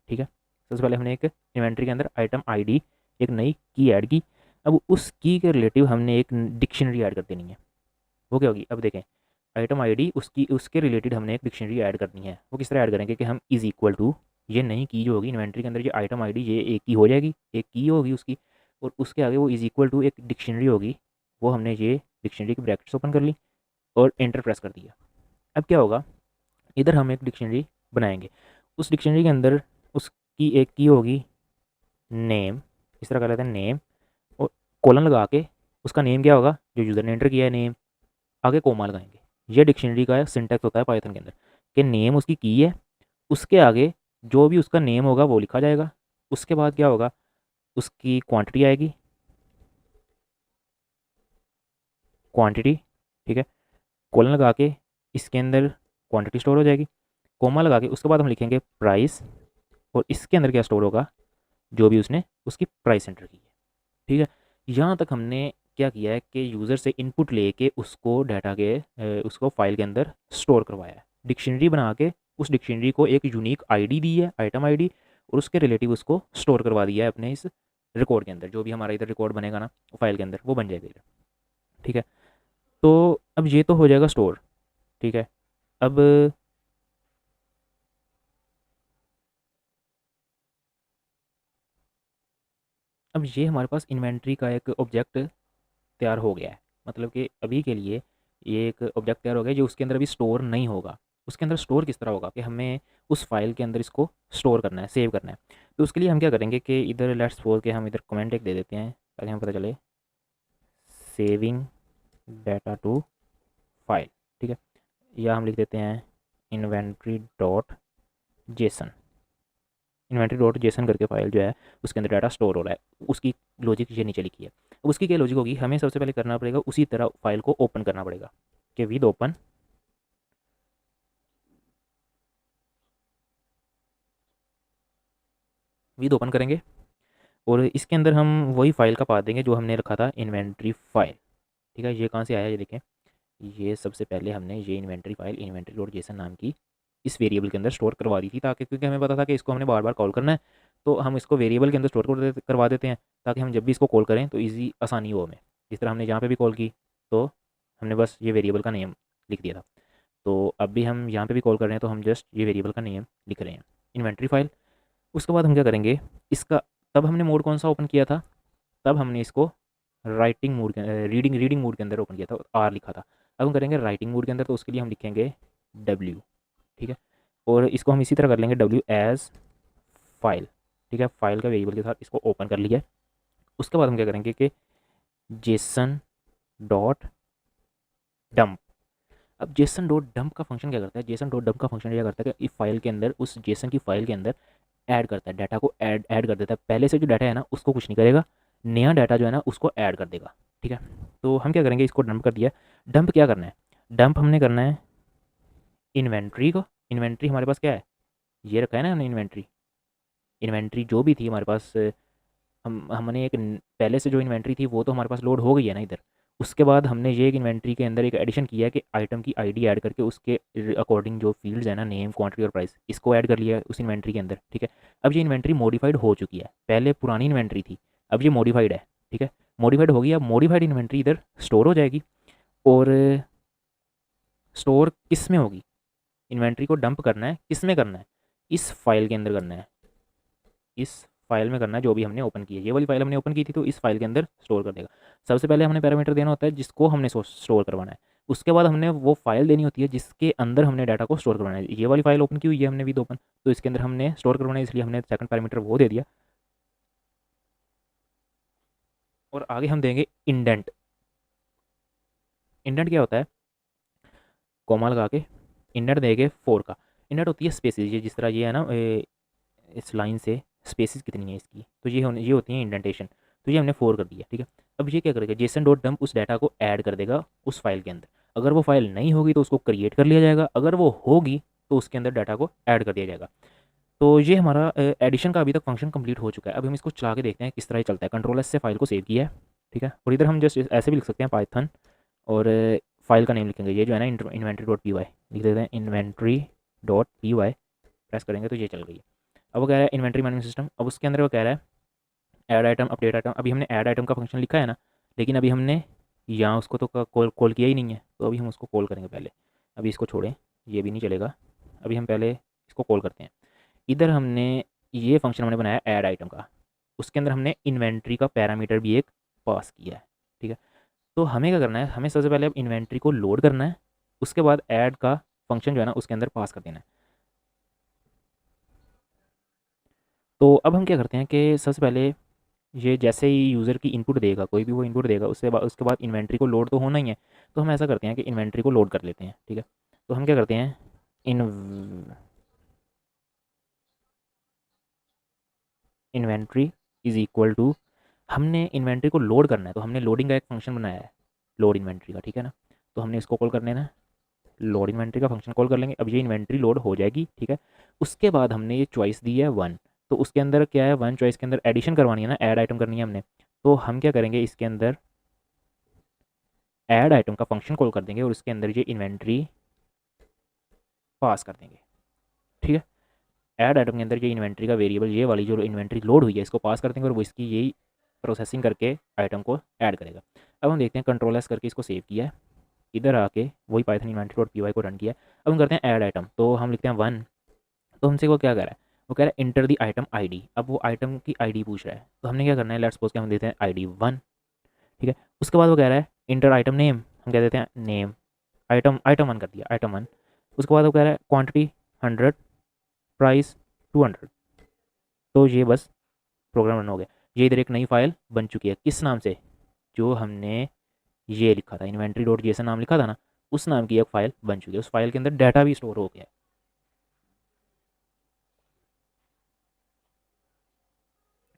ठीक है। सबसे पहले हमने एक इन्वेंट्री के अंदर आइटम आईडी एक नई की ऐड की। अब उस की के रिलेटिव हमने एक डिक्शनरी ऐड कर देनी है। वो क्या होगी, अब देखें, आइटम आईडी उसके रिलेटेड हमने एक डिक्शनरी ऐड करनी है। वो किस तरह ऐड करेंगे कि हम इज़ इक्वल टू, ये नई की जो होगी इन्वेंट्री के अंदर, ये आइटम आईडी ये एक की हो जाएगी, एक की होगी उसकी, और उसके आगे वो इज़ इक्वल टू एक डिक्शनरी होगी, वो हमने ये डिक्शनरी की ब्रैकेट्स ओपन कर ली और एंटर प्रेस कर दिया। अब क्या होगा, इधर हम एक डिक्शनरी बनाएंगे, उस डिक्शनरी के अंदर उसकी एक की होगी नेम, इस तरह कर लेते हैं नेम, और कॉलन लगा के उसका नेम क्या होगा, जो यूज़र ने एंटर किया है नेम, आगे कोमा लगाएंगे। ये डिक्शनरी का सिंटैक्स होता है पाइथन के अंदर कि नेम उसकी की है, उसके आगे जो भी उसका नेम होगा वो लिखा जाएगा। उसके बाद क्या होगा, उसकी क्वांटिटी आएगी, क्वांटिटी, ठीक है, कॉलन लगा के इसके अंदर क्वांटिटी स्टोर हो जाएगी, कोमा लगा के उसके बाद हम लिखेंगे प्राइस, और इसके अंदर क्या स्टोर होगा, जो भी उसने उसकी प्राइस एंटर की है। ठीक है, यहाँ तक हमने क्या किया है कि यूज़र से इनपुट लेके उसको डाटा के उसको फाइल के अंदर स्टोर करवाया है, डिक्शनरी बना के उस डिक्शनरी को एक यूनिक आईडी दी है, आइटम आईडी, और उसके रिलेटिव उसको स्टोर करवा दिया है अपने इस रिकॉर्ड के अंदर। जो भी हमारा इधर रिकॉर्ड बनेगा ना फाइल के अंदर वो बन जाएगा इधर। ठीक है, तो अब ये तो हो जाएगा स्टोर। ठीक है, अब ये हमारे पास इन्वेंट्री का एक ऑब्जेक्ट तैयार हो गया है, मतलब कि अभी के लिए ये एक ऑब्जेक्ट तैयार हो गया जो उसके अंदर अभी स्टोर नहीं होगा। उसके अंदर स्टोर किस तरह होगा कि हमें उस फाइल के अंदर इसको स्टोर करना है, सेव करना है। तो उसके लिए हम क्या करेंगे कि इधर लेट्स सपोज के हम इधर कमेंट एक दे देते हैं ताकि हमें पता चले, सेविंग डाटा टू फाइल। ठीक है, या हम लिख देते हैं inventory dot JSON, inventory dot JSON करके फाइल जो है उसके अंदर डाटा स्टोर हो रहा है। उसकी लॉजिक ये नीचे लिखी है। अब उसकी क्या लॉजिक होगी, हमें सबसे पहले करना पड़ेगा उसी तरह फाइल को ओपन करना पड़ेगा कि विद ओपन, विद ओपन करेंगे और इसके अंदर हम वही फाइल का पाथ देंगे जो हमने रखा था इन्वेंट्री फाइल। ठीक है, ये कहाँ से आया ये देखें, ये सबसे पहले हमने ये inventory file inventory dot JSON नाम की इस वेरिएबल के अंदर स्टोर करवा दी थी, ताकि क्योंकि हमें पता था कि इसको हमने बार बार कॉल करना है, तो हम इसको वेरिएबल के अंदर स्टोर करवा देते हैं ताकि हम जब भी इसको कॉल करें तो ईजी आसानी हो हमें। जिस तरह हमने यहाँ पे भी कॉल की तो हमने बस ये वेरिएबल का नेम लिख दिया था, तो अब भी हम यहाँ पे भी कॉल कर रहे हैं तो हम जस्ट ये वेरिएबल का नेम लिख रहे हैं इन्वेंट्री फाइल। उसके बाद हम क्या करेंगे, इसका तब हमने मोड कौन सा ओपन किया था, तब हमने इसको राइटिंग मोड के रीडिंग मोड के अंदर ओपन किया था, आर लिखा था। अब हम करेंगे राइटिंग मोड के अंदर, तो उसके लिए हम लिखेंगे डब्ल्यू। ठीक है, और इसको हम इसी तरह कर लेंगे डब्ल्यू एज फाइल। ठीक है, फाइल का वेरिएबल के साथ इसको ओपन कर लिया है। उसके बाद हम क्या करेंगे कि जेसन डॉट डंप। अब जेसन डॉट डंप का फंक्शन क्या करता है, जेसन डॉट डंप का फंक्शन क्या करता है कि इस फाइल के अंदर, उस जेसन की फाइल के अंदर ऐड करता है डाटा को, ऐड कर देता है। पहले से जो डाटा है ना उसको कुछ नहीं करेगा, नया डाटा जो है ना उसको ऐड कर देगा। ठीक है, तो हम क्या करेंगे, इसको डंप कर दिया। डंप क्या करना है, डंप हमने करना है इन्वेंट्री को। इन्वेंट्री हमारे पास क्या है, ये रखा है ना हमने इन्वेंट्री, इन्वेंट्री जो भी थी हमारे पास, हमने एक पहले से जो इन्वेंट्री थी वो तो हमारे पास लोड हो गई है ना इधर। उसके बाद हमने ये एक इन्वेंट्री के अंदर एक एडिशन किया है कि आइटम की आईडी ऐड करके उसके अकॉर्डिंग जो फील्ड्स है ना, नेम क्वांटिटी और प्राइस, इसको ऐड कर लिया है उस इन्वेंट्री के अंदर। ठीक है, अब ये इन्वेंट्री मॉडिफाइड हो चुकी है, पहले पुरानी इन्वेंट्री थी, अब ये मॉडिफाइड है। ठीक है, मॉडिफाइड हो गई, अब मॉडिफाइड इन्वेंट्री इधर स्टोर हो जाएगी। और स्टोर किस में होगी, इन्वेंट्री को डंप करना है किस में करना है, इस फाइल के अंदर करना है, इस फाइल में करना है जो भी हमने ओपन की है। ये वाली फाइल हमने ओपन की थी तो इस फाइल के अंदर स्टोर कर देगा। सबसे पहले हमने पैरामीटर देना होता है जिसको हमने स्टोर करवाना है, उसके बाद हमने वो फाइल देनी होती है जिसके अंदर हमने डाटा को स्टोर करवाना है। ये वाली फाइल ओपन की हुई है हमने विद ओपन, तो इसके अंदर हमने स्टोर करवाना है, इसलिए हमने सेकंड पैरामीटर वो दे दिया। और आगे हम देंगे इंडेंट। इंडेंट क्या होता है, कोमा लगा के इंडेंट देंगे 4 का। इंडेंट होती है स्पेसिस, ये जिस तरह ये है ना, इस लाइन से स्पेसिस कितनी है इसकी, तो ये होती है इंडेंटेशन। तो ये हमने 4 कर दिया। ठीक है, अब ये क्या करेगा, जेसन डॉट डंप उस डाटा को ऐड कर देगा उस फाइल के अंदर। अगर वो फाइल नहीं होगी तो उसको क्रिएट कर लिया जाएगा, अगर वो होगी तो उसके अंदर डाटा को ऐड कर दिया जाएगा। तो ये हमारा एडिशन का अभी तक फंक्शन कंप्लीट हो चुका है। अब हम इसको चला के देखते हैं किस तरह चलता है। कंट्रोल एस से फाइल को सेव किया है। ठीक है, और इधर हम जस्ट ऐसे भी लिख सकते हैं पाइथन, और फाइल का नेम लिखेंगे, ये जो है ना इन्वेंट्री डॉट पी वाई लिख देते हैं, inventory dot P Y press करेंगे तो ये चल गई है। अब वो कह रहा है इन्वेंट्री मैनेजमेंट सिस्टम, अब उसके अंदर वो कह रहा है ऐड आइटम अपडेट आइटम। अभी हमने ऐड आइटम का फंक्शन लिखा है ना, लेकिन अभी हमने यहाँ उसको तो कॉल किया ही नहीं है, तो अभी हम उसको कॉल करेंगे पहले। अभी इसको छोड़ें, ये भी नहीं चलेगा, अभी हम पहले इसको कॉल करते हैं। इधर हमने ये फंक्शन हमने बनाया ऐड आइटम का। उसके अंदर हमने इन्वेंट्री का पैरामीटर भी एक पास किया है। ठीक है, तो हमें क्या करना है, हमें सबसे पहले अब इन्वेंट्री को लोड करना है, उसके बाद ऐड का फंक्शन जो है ना उसके अंदर पास कर देना है। तो अब हम क्या करते हैं कि सबसे पहले ये जैसे ही यूज़र की इनपुट देगा, कोई भी वो इनपुट देगा, उसके बाद इन्वेंट्री को लोड तो होना ही है। तो हम ऐसा करते हैं कि इन्वेंट्री को लोड कर लेते हैं। ठीक है, तो हम क्या करते हैं, in inventory is equal to, हमने इन्वेंट्री को लोड करना है तो हमने लोडिंग का एक फंक्शन बनाया है, लोड इन्वेंट्री का। ठीक है ना, तो हमने इसको कॉल कर लेना है, लोड इन्वेंट्री का फंक्शन कॉल कर लेंगे। अब ये इन्वेंट्री लोड हो जाएगी। ठीक है, उसके बाद हमने ये चॉइस दी है 1, तो उसके अंदर क्या है, 1 चॉइस के अंदर एडिशन करवानी है ना, ऐड आइटम करनी है हमने। तो हम क्या करेंगे, इसके अंदर ऐड आइटम का फंक्शन कॉल कर देंगे और उसके अंदर ये इन्वेंट्री पास कर देंगे। ठीक है, ऐड आइटम के अंदर ये इन्वेंट्री का वेरिएबल, ये वाली जो इन्वेंट्री लोड हुई है इसको पास कर देंगे और वो इसकी यही प्रोसेसिंग करके आइटम को ऐड करेगा। अब हम देखते हैं, कंट्रोल एस करके इसको सेव किया है, इधर आके वही Python inventory dot P Y को रन किया। अब हम करते हैं ऐड आइटम, तो हम लिखते हैं 1। तो हमसे वो क्या कह रहा है, वो कह रहा है इंटर दी आइटम आईडी। अब वो आइटम की आईडी पूछ रहा है, तो हमने क्या करना है, लेट्स सपोज के हम देते हैं आईडी 1। ठीक है, उसके बाद वो कह रहा है इंटर आइटम नेम, हम कह देते हैं नेम, आइटम आइटम 1 कर दिया, आइटम 1। उसके बाद वो कह रहा है क्वांटिटी 100, प्राइस 200। तो ये बस प्रोग्राम रन हो गया। ये इधर एक नई फाइल बन चुकी है, किस नाम से, जो हमने ये लिखा था, इन्वेंट्री डॉट जेसन नाम लिखा था ना, उस नाम की एक फाइल बन चुकी है। उस फाइल के अंदर डाटा भी स्टोर हो गया है।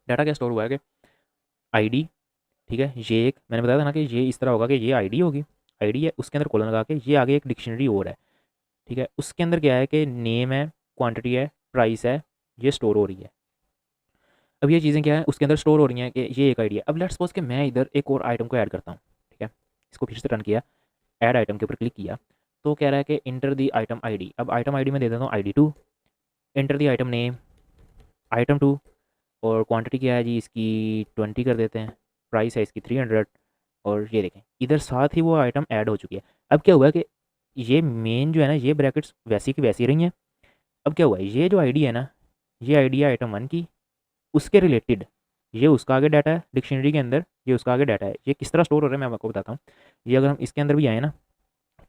डाटा क्या स्टोर हुआ है कि आईडी, ठीक है, ये एक मैंने बताया था ना कि ये इस तरह होगा कि ये आईडी होगी, आईडी है, उसके अंदर कॉलन लगा के ये आगे एक डिक्शनरी और है। ठीक है, उसके अंदर क्या है कि नेम है, क्वांटिटी है, प्राइस है, ये स्टोर हो रही है। अब ये चीज़ें क्या है उसके अंदर स्टोर हो रही हैं कि ये एक आईडी है। अब लेट्स सपोज कि मैं इधर एक और आइटम को ऐड करता हूँ। ठीक है, इसको फिर से रन किया, ऐड आइटम के ऊपर क्लिक किया, तो कह रहा है कि इंटर दी आइटम आईडी। अब आइटम आईडी में दे देता हूँ ID 2, इंटर दी आइटम नेम आइटम 2, और क्वांटिटी क्या है जी इसकी 20 कर देते हैं, प्राइस है इसकी 300, और ये देखें इधर साथ ही वो आइटम ऐड हो चुकी है। अब क्या हुआ है कि ये मेन जो है ना, ये ब्रैकेट्स वैसी की वैसी रही हैं। अब क्या हुआ है, ये जो आईडी है ना, ये आईडी है आइटम 1 की, उसके रिलेटेड ये उसका आगे डाटा है डिक्शनरी के अंदर, ये उसका आगे डाटा है। ये किस तरह स्टोर हो रहा है मैं आपको बताता हूँ। ये अगर हम इसके अंदर भी आए ना,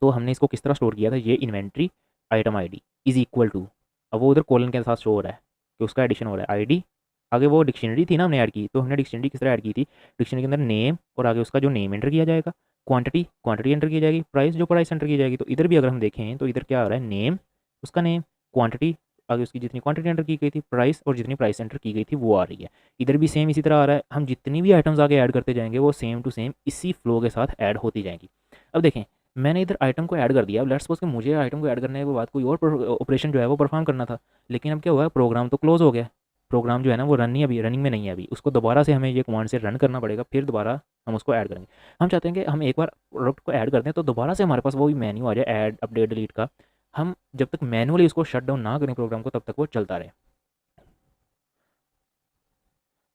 तो हमने इसको किस तरह स्टोर किया था, ये inventory item ID is equal to, अब वो उधर कॉलन के साथ शो हो रहा है कि उसका एडिशन हो रहा है आईडी, आगे वो डिक्शनरी थी ना हमने ऐड की, तो हमने डिक्शनरी किस तरह ऐड की थी, डिक्शनरी के अंदर नेम और आगे उसका जो नेम एंटर किया जाएगा, क्वांटिटी क्वांटिटी एंटर की जाएगी, प्राइस जो प्राइस एंटर की जाएगी। तो इधर भी अगर हम देखें तो इधर क्या आ रहा है, नेम उसका नेम, क्वांटिटी आगे उसकी जितनी क्वांटिटी एंटर की गई थी, प्राइस और जितनी प्राइस एंटर की गई थी वो आ रही है। इधर भी सेम इसी तरह आ रहा है। हम जितनी भी आइटम्स आगे ऐड करते जाएंगे वो सेम टू सेम इसी फ्लो के साथ ऐड होती जाएंगी। अब देखें, मैंने इधर आइटम को ऐड कर दिया। अब लेट्स सपोज कि मुझे आइटम को ऐड करने के बाद कोई और ऑपरेशन जो है वो परफॉर्म करना था, लेकिन अब क्या हुआ, प्रोग्राम तो क्लोज हो गया, प्रोग्राम जो है ना वो रन नहीं, अभी रनिंग में नहीं है, अभी उसको दोबारा से हमें ये कमांड से रन करना पड़ेगा, फिर दोबारा हम उसको ऐड करेंगे। हम चाहते हैं कि हम एक बार प्रोडक्ट को ऐड करते हैं तो दोबारा से हमारे पास वो भी मेन्यू आ जाए ऐड अपडेट डिलीट का। हम जब तक मैनुअली उसको शट डाउन ना करें प्रोग्राम को, तब तक वो चलता रहे।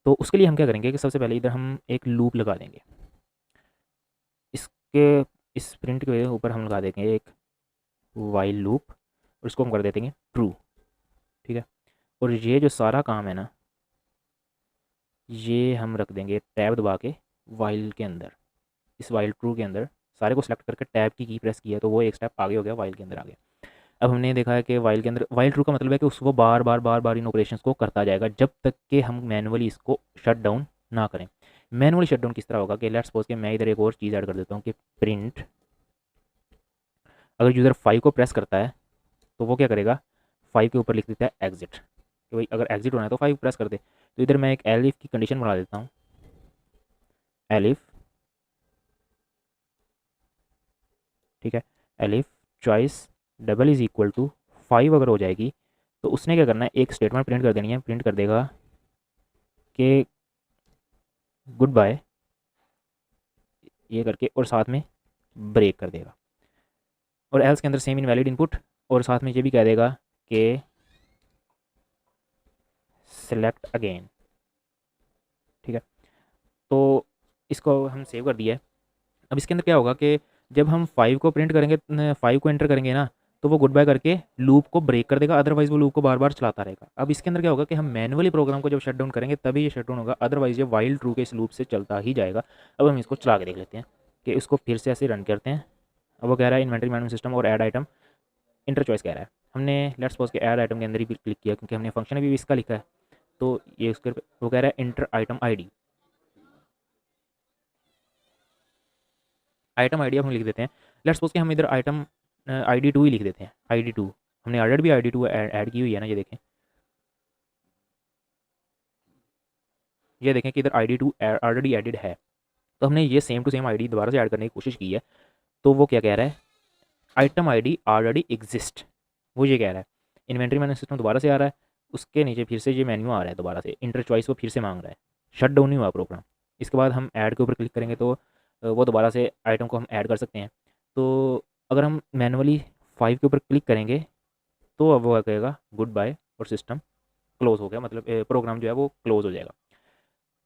तो उसके लिए हम क्या करेंगे कि सबसे पहले इधर हम एक लूप लगा देंगे, इसके इस प्रिंट के ऊपर हम लगा देंगे एक वाइल लूप, और इसको हम कर देते हैं ट्रू। ठीक है, और ये जो सारा काम है ना, ये हम रख देंगे टैब दबा के वाइल के अंदर, इस वाइल ट्रू के अंदर सारे को सिलेक्ट करके टैब की प्रेस किया तो वो एक स्टेप आगे हो गया, वाइल के अंदर आ गया। अब हमने देखा है कि वाइल के अंदर, वाइल ट्रू का मतलब है कि उसको बार बार बार बार इन ऑपरेशंस को करता जाएगा जब तक कि हम मैनुअली इसको शट डाउन ना करें। मैनुअली शट डाउन किस तरह होगा कि लेट्स सपोज कि मैं इधर एक और चीज़ ऐड कर देता हूँ कि प्रिंट, अगर यूज़र 5 को प्रेस करता है तो वो क्या करेगा, 5 के ऊपर लिख देता है एग्जिट, कि भाई अगर एग्जिट होना है तो 5 प्रेस कर दे। तो इधर मैं एक एलिफ की कंडीशन बना देता हूँ, एलिफ, ठीक है, elif choice double is equal to 5 अगर हो जाएगी तो उसने क्या करना है, एक स्टेटमेंट प्रिंट कर देनी है, प्रिंट कर देगा कि गुड बाय, ये करके, और साथ में ब्रेक कर देगा, और एल्स के अंदर सेम इनवैलिड इनपुट, और साथ में ये भी कह देगा कि सेलेक्ट अगेन। ठीक है, तो इसको हम सेव कर दिया है। अब इसके अंदर क्या होगा कि जब हम 5 को प्रिंट करेंगे, 5 को एंटर करेंगे ना, तो वो गुड बाय करके लूप को ब्रेक कर देगा, अदरवाइज़ वो लूप को बार बार चलाता रहेगा। अब इसके अंदर क्या होगा कि हम मैनुअली प्रोग्राम को जब शट डाउन करेंगे तभी ये शट डाउन होगा, अदरवाइज़ ये वाइल ट्रू के इस लूप से चलता ही जाएगा। अब हम इसको चला के देख लेते हैं कि इसको फिर से ऐसे रन करते हैं। अब वो कह रहा है इन्वेंटरी मैनेजमेंट सिस्टम और ऐड आइटम इंटर चॉइस कह रहा है। हमने लेट्स सपोज के ऐड आइटम के अंदर ही क्लिक किया क्योंकि हमने फंक्शन भी इसका लिखा है, तो ये उसके वो कह रहा है enter item ID. Item ID हम लिख देते हैं। लेट्स सपोज कि हम इधर आइटम ID2 ही लिख देते हैं। ID2 हमने ऑलरेडी भी ID2 ऐड की हुई है ना, ये देखें, ये देखें कि इधर ID2 ऑलरेडी एडिड है। तो हमने ये सेम टू सेम आईडी दोबारा से ऐड करने की कोशिश की है। तो वो क्या कह रहा है, आइटम आईडी ऑलरेडी एग्जिस्ट, वो ये कह रहा है। इन्वेंट्री मैनेजमेंट सिस्टम दोबारा से आ रहा है, उसके नीचे फिर से ये मेन्यू आ रहा है दोबारा से, इंटर चॉइस वो फिर से मांग रहा है, शट डाउन नहीं हुआ प्रोग्राम। इसके बाद हम ऐड के ऊपर क्लिक करेंगे तो वो दोबारा से आइटम को हम ऐड कर सकते हैं। तो अगर हम मैनुअली 5 के ऊपर क्लिक करेंगे तो अब वो कहेगा गुड बाय और सिस्टम क्लोज हो गया, मतलब प्रोग्राम जो है वो क्लोज हो जाएगा।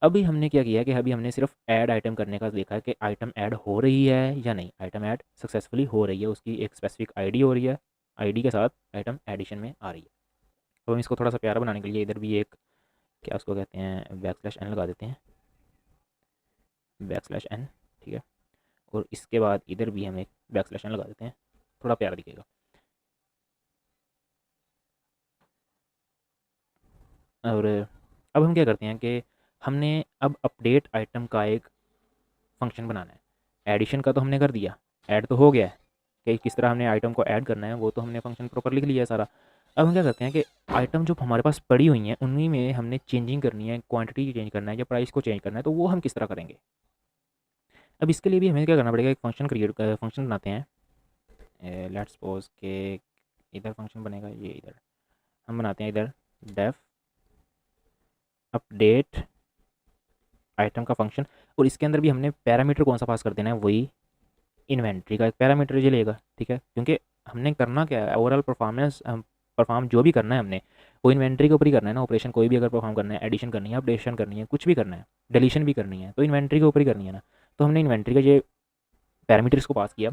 अभी हमने क्या किया है कि अभी हमने सिर्फ ऐड आइटम करने का देखा है कि आइटम ऐड हो रही है या नहीं। आइटम ऐड सक्सेसफुली हो रही है, उसकी एक स्पेसिफिक आईडी हो रही है, आईडी के साथ आइटम एडिशन में आ रही है। तो हम इसको थोड़ा सा प्यारा बनाने के लिए इधर भी एक क्या उसको कहते हैं बैकस्लैश n लगा देते हैं, बैकस्लैश n, ठीक है। और इसके बाद इधर भी हम एक बैकस्लैश n लगा देते हैं, थोड़ा प्यारा दिखेगा। और अब हम क्या करते हैं कि हमने अब अपडेट आइटम का एक फंक्शन बनाना है। एडिशन का तो हमने कर दिया, ऐड तो हो गया है कि किस तरह हमने आइटम को ऐड करना है, वो तो हमने फंक्शन प्रॉपर लिख लिया है सारा। अब हम क्या करते हैं कि आइटम जो हमारे पास पड़ी हुई हैं उन्हीं में हमने चेंजिंग करनी है, क्वांटिटी चेंज करना है या प्राइस को चेंज करना है, तो वो हम किस तरह करेंगे। अब इसके लिए भी हमें क्या करना पड़ेगा, एक फंक्शन फंक्शन बनाते हैं। लेट्स सपोज के इधर फंक्शन बनेगा, ये इधर हम बनाते हैं इधर डेफ अपडेट आइटम का फंक्शन। और इसके अंदर भी हमने पैरामीटर कौन सा पास कर देना है, वही इन्वेंट्री का एक पैरामीटर ये लेगा, ठीक है। क्योंकि हमने करना क्या है, ओवरऑल परफॉर्मेंस परफॉर्म जो भी करना है हमने वो इन्वेंट्री के ऊपर ही करना है ना। ऑपरेशन कोई भी अगर परफॉर्म करना है, एडिशन करनी है, अपडेशन करनी है, कुछ भी करना है, डिलीशन भी करनी है, तो इन्वेंट्री के ऊपर ही करनी है ना। तो हमने इन्वेंट्री का ये पैरामीटर्स को पास किया।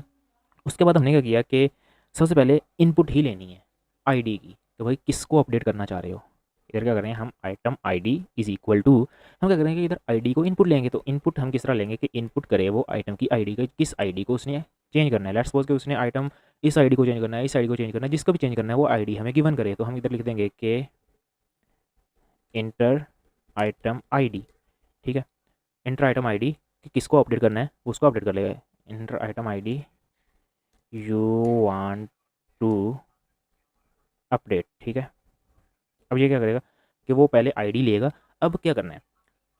उसके बाद हमने क्या किया कि सबसे पहले इनपुट ही लेनी है आईडी की, तो भाई किसको अपडेट करना चाह रहे हो। इधर क्या कर रहे हैं हम, item ID is equal to, हम क्या करेंगे इधर आईडी को इनपुट लेंगे। तो इनपुट हम किस तरह लेंगे कि इनपुट करे वो आइटम की आईडी का, किस आईडी को उसने चेंज करना है। लेट्स सपोज कि उसने आइटम इस आईडी को चेंज करना है, इस आईडी को चेंज करना है, जिसको भी चेंज करना है वो आईडी हमें गिवन करे। तो हम इधर लिख देंगे कि इंटर आइटम आईडी, ठीक है। इंटर आइटम आईडी कि किसको अपडेट करना है उसको अपडेट कर लेगा। Enter item ID you want to update, ठीक है। अब ये क्या करेगा कि वो पहले आईडी लेगा। अब क्या करना है,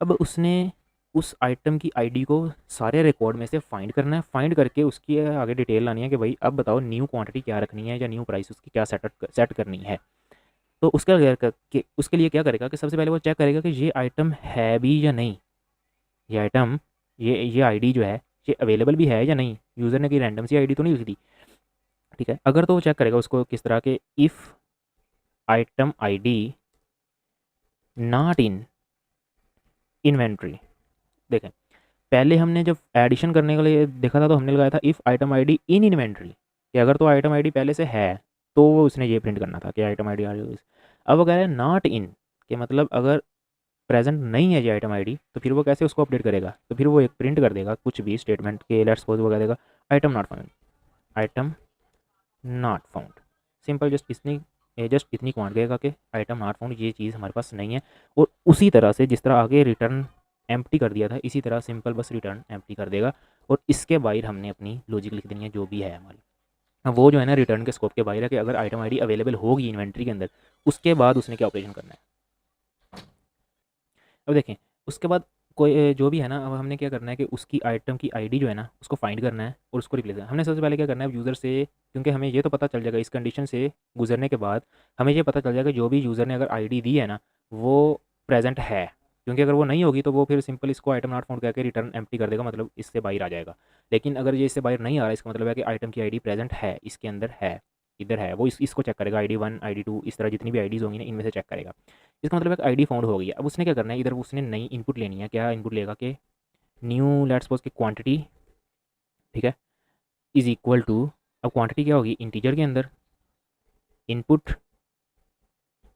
अब उसने उस आइटम की आईडी को सारे रिकॉर्ड में से फाइंड करना है, फाइंड करके उसकी आगे डिटेल लानी है कि भाई अब बताओ न्यू क्वांटिटी क्या रखनी है या न्यू प्राइस उसकी क्या सेट करनी है। तो उसका उसके लिए क्या करेगा कि सबसे पहले वो चेक करेगा कि ये आइटम है भी या नहीं, ये आइटम ये आईडी जो है ये अवेलेबल भी है या नहीं, यूज़र ने कोई रैंडम सी आईडी तो नहीं लिख दी, ठीक है। अगर तो वो चेक करेगा उसको किस तरह के, if item ID not in inventory. देखें पहले हमने जब एडिशन करने के लिए देखा था तो हमने लगाया था if item ID in inventory, कि अगर तो आइटम आईडी पहले से है तो वो उसने ये प्रिंट करना था कि आइटम आईडी। अब वो कह रहा है नॉट इन, कि मतलब अगर प्रेजेंट नहीं है ये आइटम आईडी तो फिर वो कैसे उसको अपडेट करेगा। तो फिर वो एक प्रिंट कर देगा कुछ भी स्टेटमेंट के, लेट्स सपोज वो कह देगा item not found, item not found, simple just इतनी क्वांट कहेगा कि आइटम नॉट फाउंड, ये चीज़ हमारे पास नहीं है। और उसी तरह से जिस तरह आगे रिटर्न एम्प्टी कर दिया था इसी तरह सिंपल बस रिटर्न एम्प्टी कर देगा। और इसके बाहर हमने अपनी लॉजिक लिख देनी है जो भी है हमारी। अब वो जो है ना रिटर्न के स्कोप के बाहर है कि अगर आइटम आईडी अवेलेबल होगी इन्वेंट्री के अंदर उसके बाद उसने क्या ऑपरेशन करना है। अब देखें उसके बाद कोई जो भी है ना, अब हमने क्या करना है कि उसकी आइटम की आईडी जो है ना उसको फाइंड करना है और उसको रिप्लेस करना है। हमने सबसे पहले क्या करना है यूज़र से, क्योंकि हमें ये तो पता चल जाएगा इस कंडीशन से गुजरने के बाद हमें ये पता चल जाएगा जो भी यूज़र ने अगर आईडी दी है ना वो प्रेजेंट है। क्योंकि अगर वो नहीं होगी तो वो फिर सिंपल इसको आइटम नॉट फाउंड करके रिटर्न एम्प्टी कर देगा, मतलब इससे बाहर आ जाएगा। लेकिन अगर ये इससे बाहर नहीं आ रहा इसका मतलब है कि आइटम की आईडी प्रेजेंट है, इसके अंदर है, इधर है। वो इसको चेक करेगा, ID1 ID2 इस तरह जितनी भी आईडीज़ होंगी ना इनमें से चेक करेगा। इसका मतलब है कि आईडी फाउंड हो गई है। अब उसने क्या करना है, इधर उसने नई इनपुट लेनी है। क्या इनपुट लेगा कि न्यू लेट्स सपोज की क्वांटिटी, ठीक है, इज़ इक्वल टू, अब क्वांटिटी क्या होगी इंटीजर के अंदर, इनपुट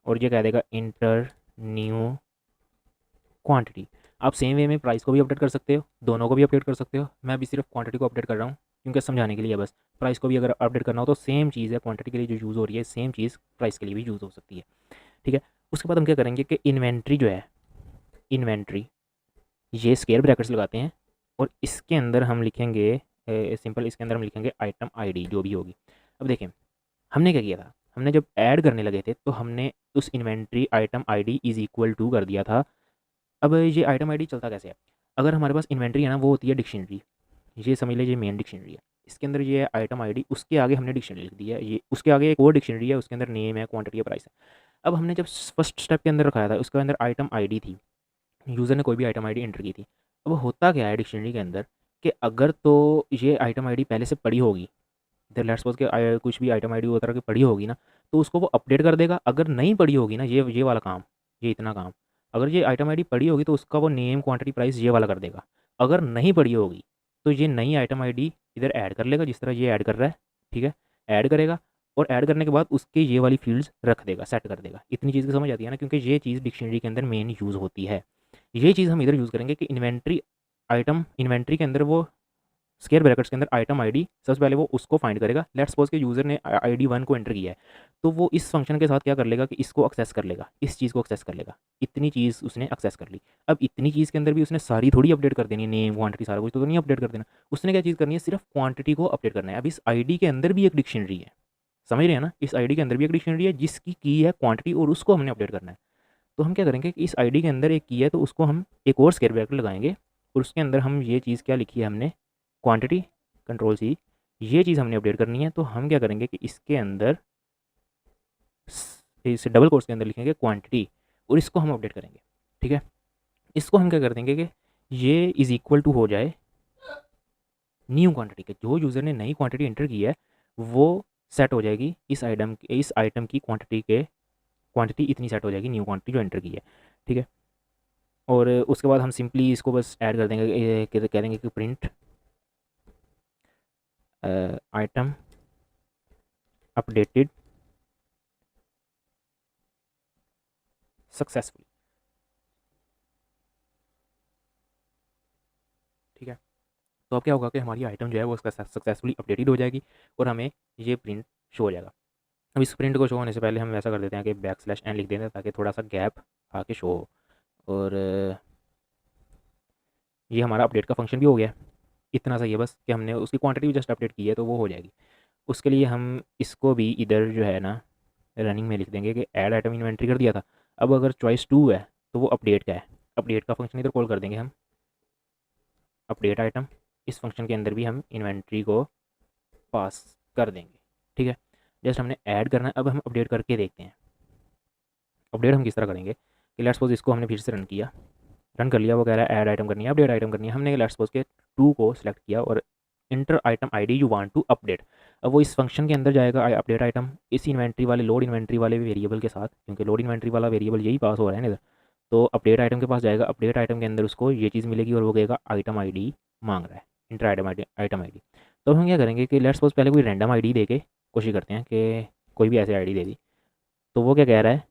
और ये कह देगा इंटर न्यू क्वांटिटी। आप सेम वे में प्राइस को भी अपडेट कर सकते हो, दोनों को भी अपडेट कर सकते हो। मैं अभी सिर्फ क्वांटिटी को अपडेट कर रहा हूँ क्योंकि समझाने के लिए बस। प्राइस को भी अगर अपडेट करना हो तो सेम चीज़ है, क्वांटिटी के लिए जो यूज़ हो रही है सेम चीज़ प्राइस के लिए भी यूज़ हो सकती है। ठीक है, उसके बाद हम क्या करेंगे कि इन्वेंट्री जो है, इन्वेंट्री ये स्क्वायर ब्रैकेट्स लगाते हैं और इसके अंदर हम लिखेंगे सिंपल, इसके अंदर हम लिखेंगे आइटम आईडी जो भी होगी। अब देखें हमने क्या किया था, हमने जब ऐड करने लगे थे तो हमने उस inventory item ID is equal to कर दिया था। अब ये आइटम आईडी चलता कैसे है, अगर हमारे पास इन्वेंट्री है ना वो होती है डिक्शनरी, ये समझ लीजिए मेन डिक्शनरी है। इसके अंदर ये आइटम आईडी, उसके आगे हमने डिक्शनरी लिख दी है, ये उसके आगे एक और डिक्शनरी है, उसके अंदर नेम है, क्वांटिटी है, प्राइस है। अब हमने जब फर्स्ट स्टेप के अंदर रखाया था उसके अंदर आइटम आईडी थी, यूज़र ने कोई भी आइटम आईडी एंटर की थी। अब होता क्या है डिक्शनरी के अंदर कि अगर तो ये आइटम आईडी पहले से पड़ी होगी, इधर लेट्स सपोज के कुछ भी आइटम आईडी उस तरह की पड़ी होगी ना, तो उसको वो अपडेट कर देगा। अगर नहीं पड़ी होगी ना, ये वाला काम, ये इतना काम, अगर ये आइटम आईडी पड़ी होगी तो उसका वो नेम क्वांटिटी प्राइस ये वाला कर देगा। अगर नहीं पड़ी होगी तो ये नई आइटम आईडी इधर ऐड कर लेगा, जिस तरह ये ऐड कर रहा है। ठीक है, ऐड करेगा और ऐड करने के बाद उसके ये वाली फील्ड्स रख देगा, सेट कर देगा। इतनी चीज़ की समझ आती है ना, क्योंकि ये चीज़ डिक्शनरी के अंदर मेन यूज़ होती है। ये चीज़ हम इधर यूज़ करेंगे कि इन्वेंट्री आइटम, इन्वेंट्री के अंदर वो स्क्वायर ब्रैकेट्स के अंदर आइटम आईडी सबसे पहले वो उसको फाइंड करेगा। लेट्स सपोज के यूज़र ने आईडी 1 को एंटर किया है, तो वो इस फंक्शन के साथ क्या कर लेगा कि इसको एक्सेस कर लेगा, इस चीज़ को एक्सेस कर लेगा। इतनी चीज़ उसने एक्सेस कर ली। अब इतनी चीज़ के अंदर भी उसने सारी थोड़ी अपडेट कर देनी है, नेम क्वांटिटी सारा कुछ तो नहीं अपडेट कर देना। उसने क्या चीज़ करनी है, सिर्फ क्वांटिटी को अपडेट करना है। अब इस आईडी के अंदर भी एक डिक्शनरी है, समझ रहे हैं ना, इस आईडी के अंदर भी एक डिक्शनरी है जिसकी की है क्वांटिटी और उसको हमने अपडेट करना है। तो हम क्या करेंगे कि इस आईडी के अंदर एक की है तो उसको हम एक और स्क्वायर ब्रैकेट लगाएंगे और उसके अंदर हम ये चीज़ क्या लिखी है हमने, क्वांटिटी, कंट्रोल सी, ये चीज़ हमने अपडेट करनी है। तो हम क्या करेंगे कि इसके अंदर इस डबल कोट्स के अंदर लिखेंगे क्वांटिटी और इसको हम अपडेट करेंगे। ठीक है, इसको हम क्या कर देंगे कि ये इज़ इक्वल टू हो जाए न्यू क्वांटिटी के, जो यूज़र ने नई क्वांटिटी एंटर की है वो सेट हो जाएगी इस आइटम की क्वांटिटी के, क्वांटिटी इतनी सेट हो जाएगी न्यू क्वांटिटी जो एंटर की है। ठीक है, और उसके बाद हम सिंपली इसको बस ऐड कर देंगे, कह देंगे कि प्रिंट आइटम अपडेटेड सक्सेसफुली। ठीक है, तो अब क्या होगा कि हमारी आइटम जो है वो उसका सक्सेसफुली अपडेटेड हो जाएगी और हमें ये प्रिंट शो हो जाएगा। अब इस प्रिंट को शो होने से पहले हम ऐसा कर देते हैं कि \n लिख देते हैं ताकि थोड़ा सा गैप आके शो हो। और ये हमारा अपडेट का फंक्शन भी हो गया। इतना सही है बस कि हमने उसकी क्वांटिटी भी जस्ट अपडेट की है तो वो हो जाएगी। उसके लिए हम इसको भी इधर जो है ना रनिंग में लिख देंगे कि ऐड आइटम इन्वेंट्री कर दिया था। अब अगर चॉइस 2 है तो वो अपडेट का है, अपडेट का फंक्शन इधर कॉल कर देंगे हम, अपडेट आइटम। इस फंक्शन के अंदर भी हम इन्वेंट्री को पास कर देंगे। ठीक है, जस्ट हमने ऐड करना है। अब हम अपडेट करके देखते हैं। अपडेट हम किस तरह करेंगे कि लेट्स सपोज इसको हमने फिर से रन किया, रन कर लिया, वो कह रहा है ऐड आइटम करनी है, अपडेट आइटम करनी है। हमने लेट्स सपोज के 2 को सिलेक्ट किया और enter item ID you want to update. अब वो इस फंक्शन के अंदर जाएगा अपडेट आइटम इस इन्वेंट्री वाले लोड इन्वेंट्री वाले वेरिएबल के साथ, क्योंकि लोड इन्वेंट्री वाला वेरिएबल यही पास हो रहा है ना इधर। तो अपडेट आइटम के पास जाएगा, अपडेट आइटम के अंदर उसको ये चीज़ मिलेगी और वो कहेगा आइटम आईडी मांग रहा है, इंटर आइटम आईडी। तो हम क्या करेंगे कि लेट्स सपोज पहले कोई रैंडम आईडी दे के कोशिश करते हैं कि कोई भी ऐसे आईडी दे दी। तो वो क्या कह रहा है,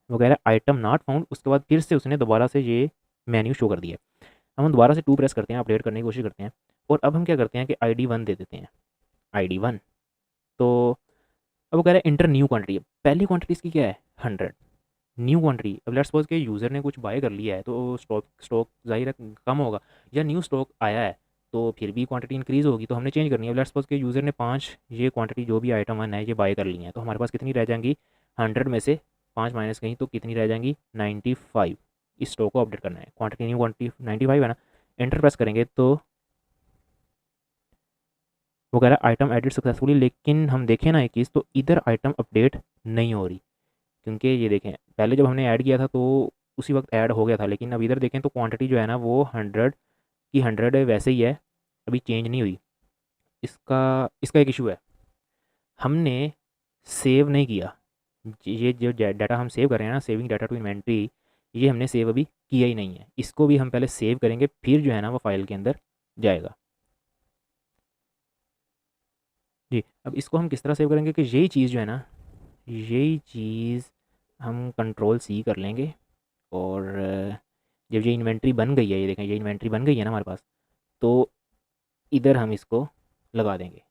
वो कह रहा है आइटम नॉट फाउंड। उसके बाद फिर से उसने दोबारा से ये मेन्यू शो कर दिया। हम दोबारा से 2 प्रेस करते हैं, अपडेट करने की कोशिश करते हैं और अब हम क्या करते हैं कि ID 1 दे देते हैं, ID 1। तो अब वो कह रहा है इंटर न्यू क्वांटिटी। पहली क्वांटिटी इसकी क्या है, 100, न्यू क्वांटिटी। अब लेट्स सपोज के यूज़र ने कुछ बाय कर लिया है तो स्टॉक जाहिर है कम होगा, या न्यू स्टॉक आया है तो फिर भी क्वांटिटी इंक्रीज़ होगी, तो हमने चेंज करनी है। लेट्स सपोज के यूज़र ने 5 ये क्वांटिटी जो भी आइटम 1 है ये बाय कर ली है, तो हमारे पास कितनी रह जाएंगी, 100 में से 5 माइनस कहीं तो कितनी रह जाएंगी, 95। इस स्टॉक को अपडेट करना है, क्वांटिटी न्यू क्वांटिटी 95 है ना। एंटर प्रेस करेंगे तो वो कह रहा है आइटम एडिट सक्सेसफुली। लेकिन हम देखें ना एक चीज़, तो इधर आइटम अपडेट नहीं हो रही, क्योंकि ये देखें पहले जब हमने ऐड किया था तो उसी वक्त ऐड हो गया था, लेकिन अब इधर देखें तो क्वांटिटी जो है ना वो 100 की 100 वैसे ही है, अभी चेंज नहीं हुई। इसका इसका एक इशू है, हमने सेव नहीं किया। ये जो डाटा हम सेव कर रहे हैं ना, सेविंग डाटा टू इन्वेंट्री, ये हमने सेव अभी किया ही नहीं है। इसको भी हम पहले सेव करेंगे फिर जो है ना वो फाइल के अंदर जाएगा। जी, अब इसको हम किस तरह सेव करेंगे कि यही चीज़ जो है ना यही चीज़ हम कंट्रोल सी कर लेंगे और जब ये इन्वेंट्री बन गई है, ये देखें ये इन्वेंट्री बन गई है ना हमारे पास, तो इधर हम इसको लगा देंगे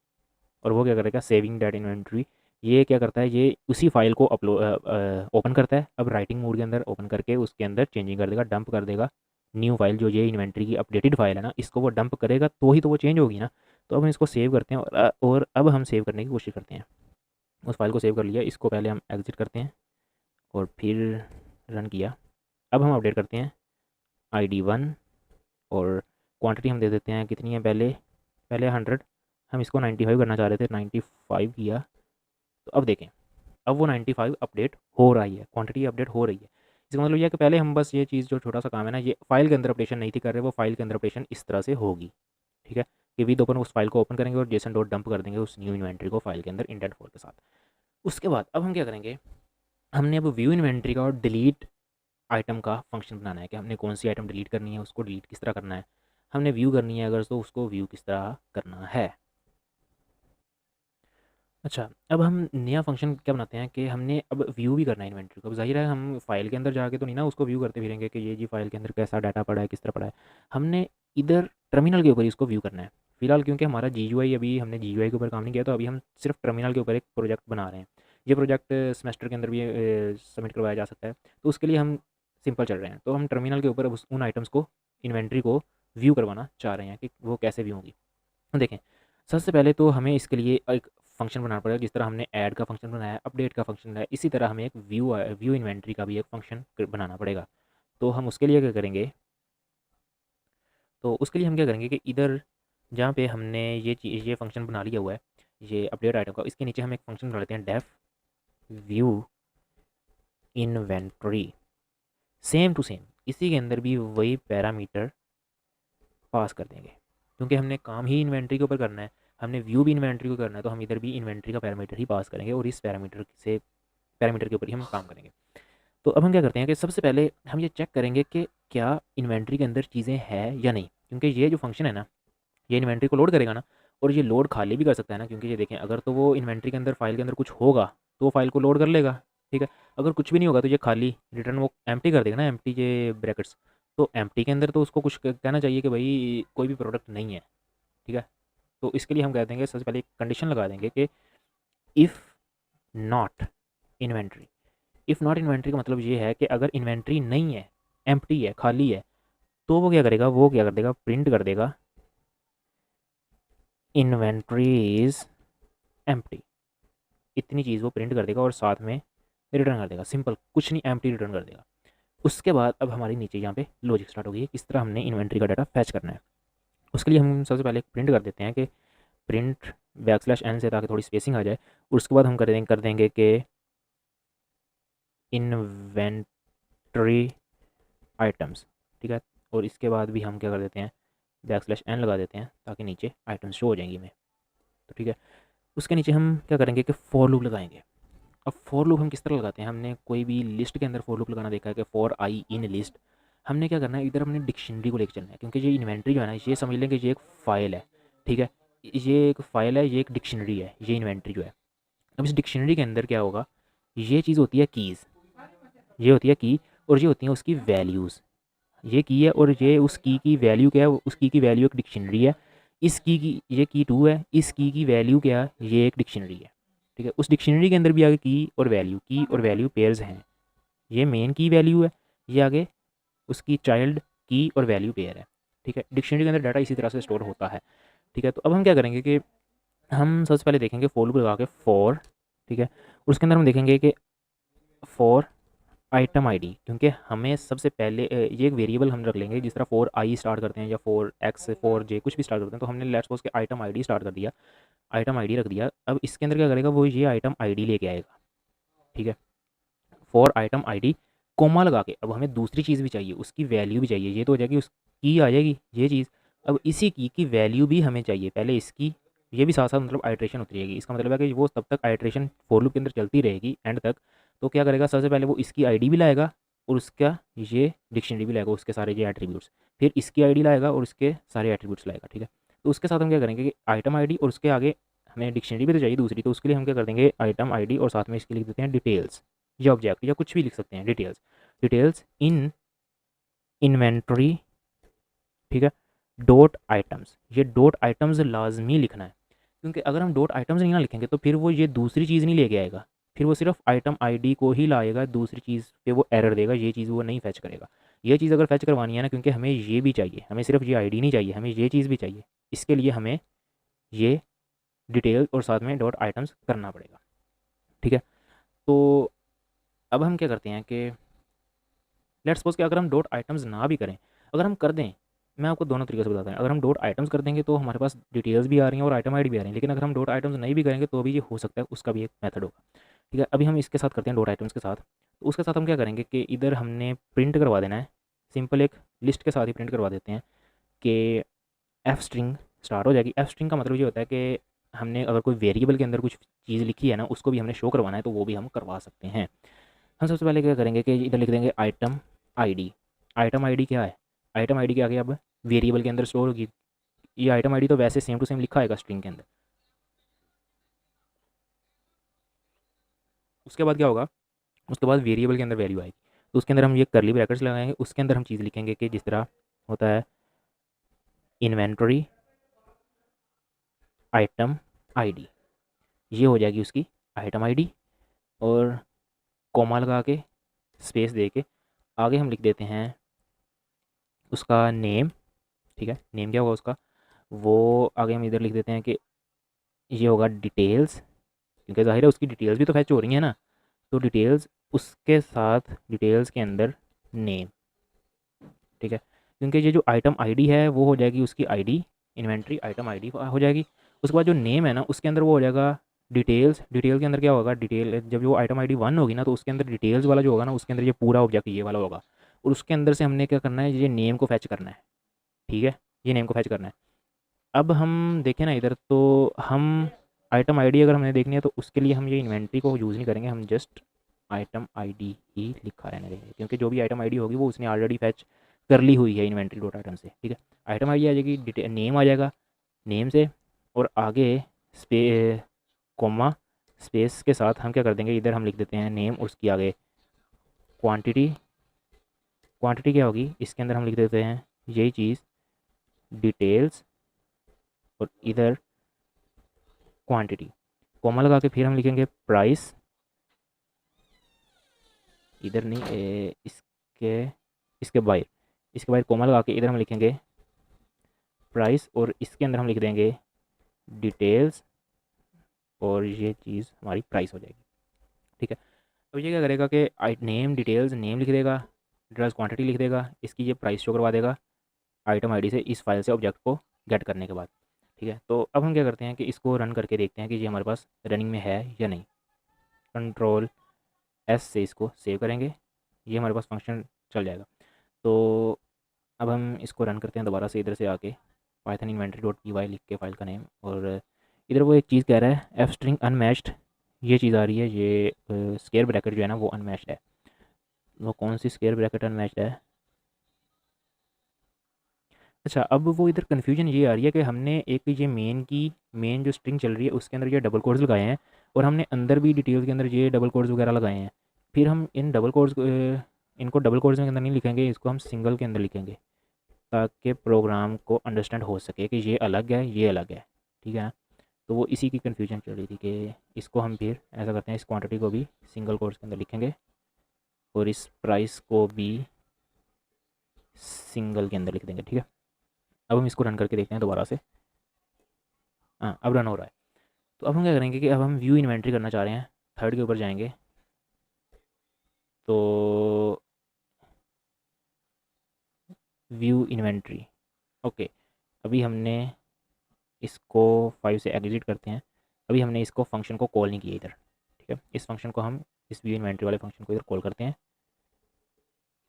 और वो क्या करेगा, सेविंग डेट इन्वेंट्री। ये क्या करता है, ये उसी फाइल को अपलोड ओपन करता है। अब राइटिंग मोड के अंदर ओपन करके उसके अंदर चेंजिंग कर देगा, डंप कर देगा न्यू फाइल, जो ये इन्वेंट्री की अपडेटेड फाइल है ना, इसको वो डंप करेगा तो ही तो वो चेंज होगी ना। तो अब हम इसको सेव करते हैं और अब हम सेव करने की कोशिश करते हैं। उस फाइल को सेव कर लिया, इसको पहले हम एग्जिट करते हैं और फिर रन किया। अब हम अपडेट करते हैं ID 1 और क्वांटिटी हम दे देते हैं कितनी है, पहले पहले 100, हम इसको 95 करना चाह रहे थे, 95 किया। तो अब देखें, अब वो 95 अपडेट हो रही है, क्वांटिटी अपडेट हो रही है। इसका मतलब यह है कि पहले हम बस ये चीज़ जो छोटा सा काम है ना, ये फाइल के अंदर अपडेशन नहीं थी कर रहे, वो फाइल के अंदर अपडेशन इस तरह से होगी। ठीक है, कि विद ओपन उस फाइल को ओपन करेंगे और जेसन डॉट डंप कर देंगे उस न्यू इन्वेंट्री को फाइल के अंदर इंडेंट 4 के साथ। उसके बाद अब हम क्या करेंगे, हमने अब व्यू इन्वेंट्री का और डिलीट आइटम का फंक्शन बनाना है कि हमने कौन सी आइटम डिलीट करनी है, उसको डिलीट किस तरह करना है। हमने व्यू करनी है अगर, तो उसको व्यू किस तरह करना है। अच्छा, अब हम नया फंक्शन क्या बनाते हैं कि हमने अब व्यू भी करना है इन्वेंट्री को। अब ज़ाहिर है हम फाइल के अंदर जाके तो नहीं ना उसको व्यू करते फिरेंगे कि ये जी फाइल के अंदर कैसा डाटा पड़ा है, किस तरह पड़ा है। हमने इधर टर्मिनल के ऊपर ही इसको व्यू करना है फिलहाल, क्योंकि हमारा GUI अभी हमने GUI के ऊपर काम नहीं किया, तो अभी हम सिर्फ टर्मिनल के ऊपर एक प्रोजेक्ट बना रहे हैं। ये प्रोजेक्ट सेमेस्टर के अंदर भी सबमिट करवाया जा सकता है, तो उसके लिए हम सिंपल चल रहे हैं। तो हम टर्मिनल के ऊपर उन आइटम्स को, इन्वेंट्री को व्यू करवाना चाह रहे हैं कि वो कैसे व्यू होगी। देखें, सबसे पहले तो हमें इसके लिए एक फंक्शन बनाना पड़ेगा। जिस तरह हमने ऐड का फंक्शन बनाया, अपडेट का फंक्शन बनाया, इसी तरह हमें एक व्यू इन्वेंट्री का भी एक फंक्शन बनाना पड़ेगा। तो हम उसके लिए क्या करेंगे, तो उसके लिए हम क्या करेंगे कि इधर जहाँ पे हमने ये फंक्शन बना लिया हुआ है, ये अपडेट आइटम का, इसके नीचे हम एक फंक्शन बना लेते हैं def view inventory. Same to same इसी के अंदर भी वही पैरामीटर पास कर देंगे, क्योंकि हमने काम ही इन्वेंट्री के ऊपर करना है, हमने व्यू भी इन्वेंट्री को करना है, तो हम इधर भी इन्वेंट्री का पैरामीटर ही पास करेंगे और इस पैरामीटर के ऊपर ही हम काम करेंगे। तो अब हम क्या करते हैं कि सबसे पहले हम ये चेक करेंगे कि क्या इन्वेंट्री के अंदर चीज़ें हैं या नहीं, क्योंकि ये जो फंक्शन है ना, ये इन्वेंट्री को लोड करेगा ना, और ये लोड खाली भी कर सकता है ना, क्योंकि ये देखें अगर तो वो इन्वेंट्री के अंदर फाइल के अंदर कुछ होगा तो वो फाइल को लोड कर लेगा। ठीक है, अगर कुछ भी नहीं होगा तो ये खाली रिटर्न वो एम्प्टी कर देगा ना, एम्प्टी ये ब्रैकेट्स। तो एम्प्टी के अंदर तो उसको कुछ कहना चाहिए कि भाई कोई भी प्रोडक्ट नहीं है। ठीक है, तो इसके लिए हम कह देंगे, सबसे पहले एक कंडीशन लगा देंगे कि if not inventory. If not inventory का मतलब ये है कि अगर इन्वेंट्री नहीं है, एम्प्टी है, खाली है, तो वो क्या करेगा, वो क्या कर देगा, प्रिंट कर देगा इन्वेंट्री इज़ एम्प्टी। इतनी चीज़ वो प्रिंट कर देगा और साथ में रिटर्न कर देगा, सिंपल, कुछ नहीं, एम्प्टी रिटर्न कर देगा। उसके बाद अब हमारी नीचे यहाँ पे लॉजिक स्टार्ट हो गई है, किस तरह हमने इन्वेंट्री का डाटा फैच करना है। उसके लिए हम सबसे पहले प्रिंट कर देते हैं कि प्रिंट \n से, ताकि थोड़ी स्पेसिंग आ जाए। और उसके बाद हम कर देंगे कि इन्वेंट्री आइटम्स। ठीक है, और इसके बाद भी हम क्या कर देते हैं, \n लगा देते हैं ताकि नीचे आइटम्स शो हो जाएंगी में। तो ठीक है, उसके नीचे हम क्या करेंगे कि फॉर लूप लगाएंगे। अब फॉर लूप हम किस तरह लगाते हैं, हमने कोई भी लिस्ट के अंदर फॉर लूप लगाना देखा है कि फॉर आई इन लिस्ट। हमने क्या करना है, इधर हमने डिक्शनरी को लेकर चलना है, क्योंकि ये इन्वेंट्री जो है ना, ये समझ लें कि ये एक फ़ाइल है। ठीक है, ये एक फ़ाइल है, ये एक डिक्शनरी है, ये इन्वेंट्री जो है। अब इस डिक्शनरी के अंदर क्या होगा, ये चीज़ होती है कीज़, ये होती है की, और ये होती है उसकी वैल्यूज़। ये की है और ये उस की वैल्यू क्या है, उस की वैल्यू एक डिक्शनरी है। इस की ये की 2 है, इस की वैल्यू क्या है, ये एक डिक्शनरी है। ठीक है, उस डिक्शनरी के अंदर भी आगे की और वैल्यू पेयर्स हैं। ये मेन की वैल्यू है, ये आगे उसकी चाइल्ड की और वैल्यू पेयर है। ठीक है, डिक्शनरी के अंदर डाटा इसी तरह से स्टोर होता है। ठीक है, तो अब हम क्या करेंगे कि हम सबसे पहले देखेंगे फॉर लूप लगा के फॉर। ठीक है, और उसके अंदर हम देखेंगे कि फॉर आइटम आईडी, क्योंकि हमें सबसे पहले ये एक वेरिएबल हम रख लेंगे। जिस तरह 4i स्टार्ट करते हैं या 4x 4j कुछ भी स्टार्ट करते हैं, तो हमने लेट्स सपोज के आइटम आईडी स्टार्ट कर दिया, आइटम आईडी रख दिया। अब इसके अंदर क्या करेगा, वो ये आइटम आईडी लेके आएगा। ठीक है, फॉर आइटम आईडी कोमा लगा के, अब हमें दूसरी चीज़ भी चाहिए, उसकी वैल्यू भी चाहिए। ये तो हो जाएगी उसकी आ जाएगी ये चीज़। अब इसी की वैल्यू भी हमें चाहिए, पहले इसकी, ये भी साथ साथ मतलब आइट्रेशन होती रहेगी। इसका मतलब है कि वो तब तक आइट्रेशन फॉर लूप के अंदर चलती रहेगी एंड तक। तो क्या करेगा, सबसे पहले वो इसकी आईडी भी लाएगा और उसका ये डिक्शनरी भी लाएगा, उसके सारे ये एट्रीब्यूट्स। फिर इसकी आईडी लाएगा और उसके सारे एट्रीब्यूट्स लाएगा। ठीक है, तो उसके साथ हम क्या करेंगे कि आइटम आईडी और उसके आगे हमें डिक्शनरी भी तो चाहिए दूसरी, तो उसके लिए हम क्या कर देंगे, आइटम आईडी और साथ में इसके लिख देते हैं डिटेल्स या ऑब्जेक्ट या कुछ भी लिख सकते हैं, डिटेल्स, डिटेल्स इन इन्वेंट्री, ठीक है, डॉट आइटम्स। ये डॉट आइटम्स लाजमी लिखना है, क्योंकि अगर हम डॉट आइटम्स नहीं ना लिखेंगे तो फिर वो ये दूसरी चीज़ नहीं लेके आएगा, फिर वो सिर्फ आइटम आईडी को ही लाएगा, दूसरी चीज़ पे वो एरर देगा, ये चीज़ वो नहीं फैच करेगा। ये चीज़ अगर फैच करवानी है ना, क्योंकि हमें ये भी चाहिए, हमें सिर्फ ये आईडी नहीं चाहिए, हमें ये चीज़ भी चाहिए, इसके लिए हमें ये डिटेल और साथ में डॉट आइटम्स करना पड़ेगा, ठीक है। तो अब हम क्या करते हैं कि लेट्स सपोज कि अगर हम डॉट आइटम्स ना भी करें, अगर हम कर दें, मैं आपको दोनों तरीके से बताता हूँ, अगर हम डॉट आइटम्स कर देंगे तो हमारे पास डिटेल्स भी आ रही हैं और आइटम आईडी भी आ रही है, लेकिन अगर हम डॉट आइटम्स नहीं भी करेंगे तो भी ये हो सकता है, उसका भी एक मेथड होगा, ठीक है। अभी हम इसके साथ करते हैं डॉट आइटम्स के साथ, तो उसके साथ हम क्या करेंगे कि इधर हमने प्रिंट करवा देना है, सिंपल एक लिस्ट के साथ ही प्रिंट करवा देते हैं कि एफ स्ट्रिंग स्टार्ट हो जाएगी। एफ स्ट्रिंग का मतलब ये होता है कि हमने अगर कोई वेरिएबल के अंदर कुछ चीज़ लिखी है ना, उसको भी हमने शो करवाना है, तो वो भी हम करवा सकते हैं। हम सबसे पहले क्या करेंगे कि इधर लिख देंगे आइटम आईडी। आइटम आईडी क्या है, आइटम आईडी के आगे अब वेरिएबल के अंदर स्टोर होगी, ये आइटम आईडी तो वैसे सेम टू सेम लिखा आएगा स्ट्रिंग के अंदर। उसके बाद क्या होगा, उसके बाद वेरिएबल के अंदर वैल्यू आएगी, तो उसके अंदर हम ये करली ब्रैकेट्स लगाएंगे, उसके अंदर हम चीज़ लिखेंगे कि जिस तरह होता है इन्वेंटरी आइटम आईडी, ये हो जाएगी उसकी आइटम आईडी, और कॉमा लगा के स्पेस दे के आगे हम लिख देते हैं उसका नेम, ठीक है। नेम क्या होगा उसका, वो आगे हम इधर लिख देते हैं कि ये होगा डिटेल्स, क्योंकि जाहिर है उसकी डिटेल्स भी तो फैच हो रही है ना, तो डिटेल्स उसके साथ डिटेल्स के अंदर नेम, ठीक है। क्योंकि ये जो आइटम आईडी है वो हो जाएगी उसकी आईडी, इन्वेंट्री आइटम आईडी हो जाएगी। उसके बाद जो नेम है ना उसके अंदर वो हो जाएगा डिटेल्स, डिटेल के अंदर क्या होगा, डिटेल जब वो आइटम आईडी 1 होगी ना तो उसके अंदर डिटेल्स वाला जो होगा ना उसके अंदर ये पूरा ऑब्जेक्ट ये वाला होगा, और उसके अंदर से हमने क्या करना है, ये नेम को फैच करना है, ठीक है, ये नेम को फैच करना है। अब हम देखें ना इधर, तो हम आइटम आईडी अगर हमने देखनी है तो उसके लिए हम ये इन्वेंट्री को यूज़ नहीं करेंगे, हम जस्ट आइटम आईडी ही लिखा रहने देंगे, क्योंकि जो भी आइटम आईडी होगी वो उसने ऑलरेडी फैच कर ली हुई है इन्वेंट्री डॉट आइटम से, ठीक है। आइटम आईडी आ जाएगी, डिटेल नेम आ जाएगा, नेम से और आगे स्पे कॉमा स्पेस के साथ हम क्या कर देंगे, इधर हम लिख देते हैं नेम, उसकी आगे क्वांटिटी, क्वांटिटी क्या होगी इसके अंदर हम लिख देते हैं यही चीज़ डिटेल्स, और इधर क्वांटिटी, कॉमा लगा के फिर हम लिखेंगे प्राइस, इधर नहीं इसके इसके बाहर, इसके बाहर कॉमा लगा के इधर हम लिखेंगे प्राइस, और इसके अंदर हम लिख देंगे डिटेल्स, और ये चीज़ हमारी प्राइस हो जाएगी, ठीक है। अब ये क्या करेगा कि नेम डिटेल्स नेम लिख देगा, डिटेल्स क्वांटिटी लिख देगा, इसकी ये प्राइस शो करवा देगा आइटम आईडी से इस फाइल से ऑब्जेक्ट को गेट करने के बाद, ठीक है। तो अब हम क्या करते हैं कि इसको रन करके देखते हैं कि ये हमारे पास रनिंग में है या नहीं। कंट्रोल एस से इसको सेव करेंगे, ये हमारे पास फंक्शन चल जाएगा। तो अब हम इसको रन करते हैं दोबारा से, इधर से आके Python inventory dot P Y लिख के फाइल का नेम, और इधर वो एक चीज़ कह रहा है एफ स्ट्रिंग अनमैच्ड, ये चीज़ आ रही है, ये स्क्वायर ब्रैकेट जो है ना वो अनमैच्ड है। वो कौन सी स्क्वायर ब्रैकेट अनमैच्ड है, अच्छा अब वो इधर कन्फ्यूजन ये आ रही है कि हमने एक ये मेन जो स्ट्रिंग चल रही है उसके अंदर ये डबल कोड्स लगाए हैं, और हमने अंदर भी डिटेल्स के अंदर ये डबल कोड्स वगैरह लगाए हैं, फिर हम इन डबल कोड्स इनको डबल कोड्स के अंदर नहीं लिखेंगे, इसको हम सिंगल के अंदर लिखेंगे ताकि प्रोग्राम को अंडरस्टैंड हो सके कि ये अलग है ये अलग है, ठीक है ना। तो वो इसी की कन्फ्यूजन चल रही थी कि इसको हम फिर ऐसा करते हैं, इस क्वांटिटी को भी सिंगल कोड्स के अंदर लिखेंगे और इस प्राइस को भी सिंगल के अंदर लिख देंगे, ठीक है। अब हम इसको रन करके देखते हैं दोबारा से, हाँ अब रन हो रहा है। तो अब हम क्या करेंगे कि अब हम व्यू इन्वेंट्री करना चाह रहे हैं, थर्ड के ऊपर जाएंगे, तो व्यू इन्वेंट्री, ओके। अभी हमने इसको 5 से एग्जिट करते हैं, अभी हमने इसको फंक्शन को कॉल नहीं किया इधर, ठीक है। इस फंक्शन को हम इस व्यू इन्वेंट्री वाले फंक्शन को इधर कॉल करते हैं,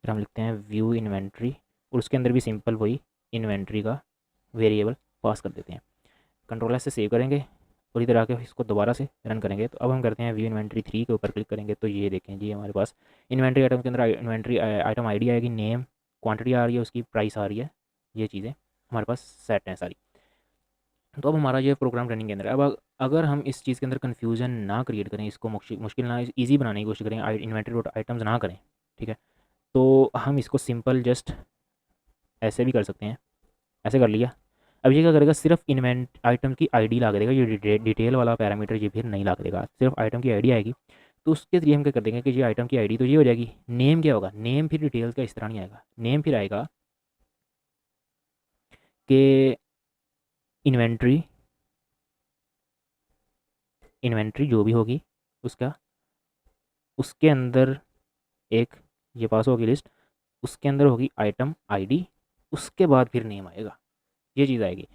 फिर हम लिखते हैं व्यू इन्वेंट्री, और उसके अंदर भी सिंपल वही इन्वेंट्री का वेरिएबल पास कर देते हैं। कंट्रोल एस से सेव करेंगे और इधर आके इसको दोबारा से रन करेंगे। तो अब हम करते हैं व्यू इन्वेंट्री 3 के ऊपर क्लिक करेंगे, तो ये देखें जी हमारे पास इन्वेंट्री आइटम के अंदर इन्वेंट्री आइटम आईडी आएगी, नेम क्वांटिटी आ रही है, उसकी प्राइस आ रही है, ये चीज़ें हमारे पास सेट हैं सारी। तो अब हमारा ये प्रोग्राम रनिंग के अंदर है। अब अगर हम इस चीज़ के अंदर कन्फ्यूज़न ना क्रिएट करें, इसको मुश्किल ना ईज़ी बनाने की कोशिश करें, इन्वेंटरी डॉट आइटम्स ना करें, ठीक है, तो हम इसको सिंपल जस्ट ऐसे भी कर सकते हैं। ऐसे कर लिया। अब ये क्या करेगा, सिर्फ इन्वेंट आइटम की आईडी ला के देगा, ये डिटेल वाला पैरामीटर ये फिर नहीं ला के देगा, सिर्फ आइटम की आईडी आएगी। तो उसके जरिए हम क्या कर देंगे कि ये आइटम की आईडी तो ये हो जाएगी। नेम क्या होगा, नेम फिर डिटेल्स का इस तरह नहीं आएगा, नेम फिर आएगा कि इन्वेंट्री, इन्वेंट्री जो भी होगी उसका, उसके अंदर एक ये पास होगी लिस्ट, उसके अंदर होगी आइटम आईडी, उसके बाद फिर नेम आएगा। ये चीज़ आएगी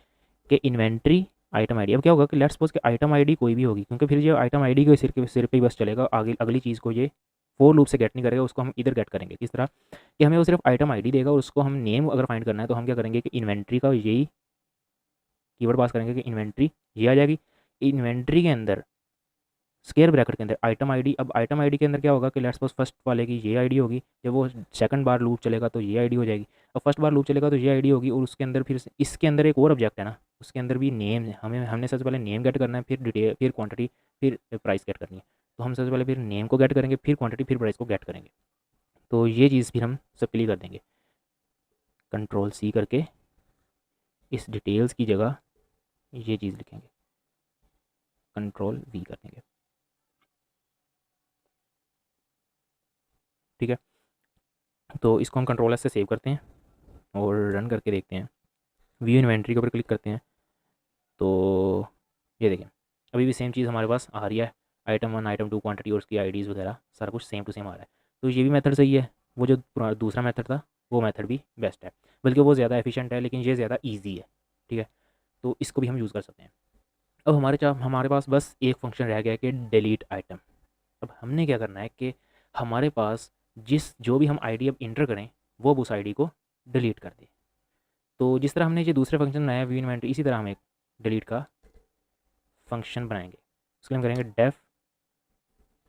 कि इन्वेंट्री आइटम आईडी। अब क्या होगा कि लेट्स सपोज कि आइटम आईडी कोई भी होगी, क्योंकि फिर ये आइटम आईडी के सिर पे ही बस चलेगा, आगे अगली चीज़ को ये फोर लूप से गेट नहीं करेगा, उसको हम इधर गेट करेंगे। किस तरह कि हमें वो सिर्फ आइटम आईडी देगा और उसको हम नेम अगर फाइंड करना है तो हम क्या करेंगे कि इन्वेंट्री का यही कीवर्ड पास करेंगे कि इन्वेंट्री ये आ जाएगी। इन्वेंट्री के अंदर स्क्वायर ब्रैकेट के अंदर आइटम आईडी। अब आइटम आईडी के अंदर क्या होगा कि लेट्स सपोज फर्स्ट वाले की ये आईडी होगी, जब वो सेकंड बार लूप चलेगा तो ये आईडी हो जाएगी, और फर्स्ट बार लूप चलेगा तो ये आईडी होगी, और उसके अंदर फिर इसके अंदर एक और ऑब्जेक्ट है ना, उसके अंदर भी नेम है। हमने सबसे पहले नेम गेट करना है, फिर डिटेल, फिर क्वांटिटी, फिर प्राइस गेट करनी है। तो हम सबसे पहले फिर नेम को गेट करेंगे, फिर क्वांटिटी, फिर प्राइस को गेट करेंगे। तो ये चीज़ फिर हम सब क्लियर कर देंगे, कंट्रोल सी करके इस डिटेल्स की जगह ये चीज़ लिखेंगे, कंट्रोल वी कर देंगे, ठीक है। तो इसको हम कंट्रोल एस से सेव करते हैं और रन करके देखते हैं। व्यू इन्वेंट्री के ऊपर क्लिक करते हैं तो ये देखें अभी भी सेम चीज़ हमारे पास आ रही है, आइटम 1, आइटम 2, क्वांटिटी और उसकी आईडीज़ वगैरह सारा कुछ सेम टू सेम आ रहा है। तो ये भी मेथड सही है, वो जो दूसरा मेथड था वो मेथड भी बेस्ट है, बल्कि वो ज़्यादा एफिशिएंट है, लेकिन ये ज़्यादा ईजी है, ठीक है। तो इसको भी हम यूज़ कर सकते हैं। अब हमारे पास बस एक फंक्शन रह गया कि डिलीट आइटम। अब हमने क्या करना है कि हमारे पास जो भी हम आईडी अब इंटर करें वो उस आईडी को डिलीट कर दे। तो जिस तरह हमने ये दूसरे फंक्शन बनाया व्यू इन्वेंट्री, इसी तरह हम एक डिलीट का फंक्शन बनाएंगे। उसके लिए हम करेंगे डेफ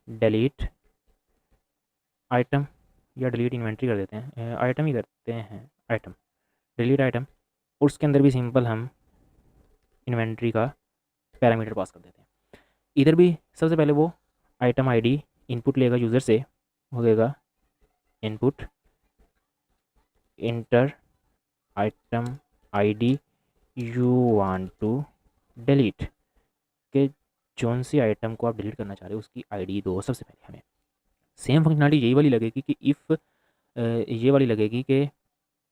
डिलीट आइटम, या डिलीट इन्वेंट्री कर देते हैं, आइटम ही करते हैं, आइटम डिलीट आइटम। और उसके अंदर भी सिंपल हम इन्वेंट्री का पैरामीटर पास कर देते हैं। इधर भी सबसे पहले वो आइटम आईडी इनपुट लेगा यूज़र से, हो गएगा input enter item ID you want to delete, के जौन सी आइटम को आप डिलीट करना चाह रहे हो उसकी आईडी दो सबसे पहले हमें। सेम फंक्शनलिटी यही वाली लगेगी कि इफ़ ये वाली लगेगी कि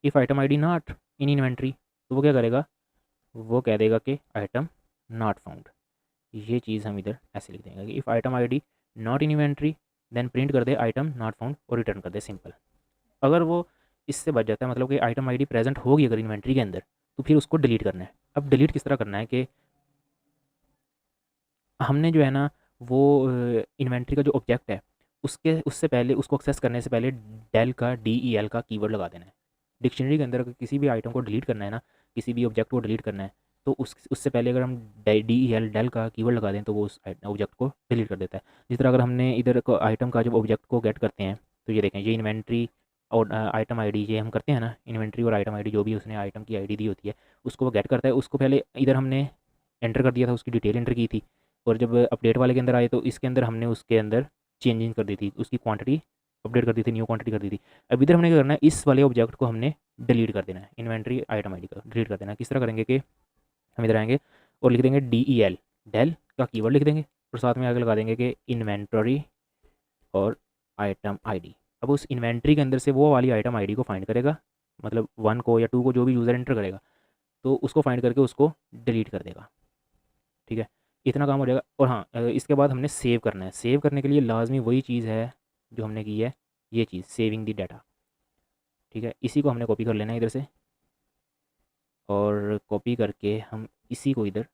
if item ID not in inventory, तो वो क्या करेगा, वो कह देगा कि आइटम नॉट फाउंड। ये चीज़ हम इधर ऐसे लिख देंगे कि if item ID not in inventory then print कर दे आइटम नॉट फाउंड और रिटर्न कर दे सिंपल। अगर वो इससे बच जाता है, मतलब कि आइटम आईडी प्रेजेंट होगी अगर इन्वेंट्री के अंदर, तो फिर उसको डिलीट करना है। अब डिलीट किस तरह करना है कि हमने जो है ना वो इन्वेंट्री का जो ऑब्जेक्ट है उसके उससे पहले उसको एक्सेस करने से पहले डेल का DEL का कीवर्ड लगा देना है। डिक्शनरी के अंदर अगर किसी भी आइटम को डिलीट करना है ना, किसी भी ऑब्जेक्ट को डिलीट करना है, तो उससे पहले अगर हम DEL डेल का कीवर्ड लगा दें तो वो उस ऑब्जेक्ट को डिलीट कर देता है। जिस तरह अगर हमने इधर को आइटम का जब ऑब्जेक्ट को गेट करते हैं तो ये देखें, ये इन्वेंट्री और आइटम आईडी ये हम करते हैं ना, इन्वेंट्री और आइटम आईडी जो भी उसने आइटम की आईडी दी होती है उसको वो गेट करता है। उसको पहले इधर हमने एंटर कर दिया था, उसकी डिटेल एंटर की थी, और जब अपडेट वाले के अंदर आए तो इसके अंदर हमने उसके अंदर चेंजिंग कर दी थी, उसकी क्वांटिटी अपडेट कर दी थी, न्यू क्वांटिटी कर दी थी। अब इधर हमने क्या करना है, इस वाले ऑब्जेक्ट को हमने डिलीट कर देना है, इन्वेंट्री आइटम आईडी का डिलीट कर देना है। किस तरह करेंगे कि हम इधर आएंगे और लिख देंगे DEL डेल का कीवर्ड लिख देंगे, और साथ में आगे लगा देंगे कि इन्वेंट्री और आइटम आईडी। अब उस इन्वेंट्री के अंदर से वो वाली आइटम आईडी को फाइंड करेगा, मतलब 1 को या 2 को जो भी यूज़र एंटर करेगा, तो उसको फाइंड करके उसको डिलीट कर देगा, ठीक है। इतना काम हो जाएगा। और हाँ, इसके बाद हमने सेव करना है। सेव करने के लिए लाजमी वही चीज़ है जो हमने की है, ये चीज़ सेविंग दी डाटा, ठीक है। इसी को हमने कॉपी कर लेना है इधर से, और कॉपी करके हम इसी को इधर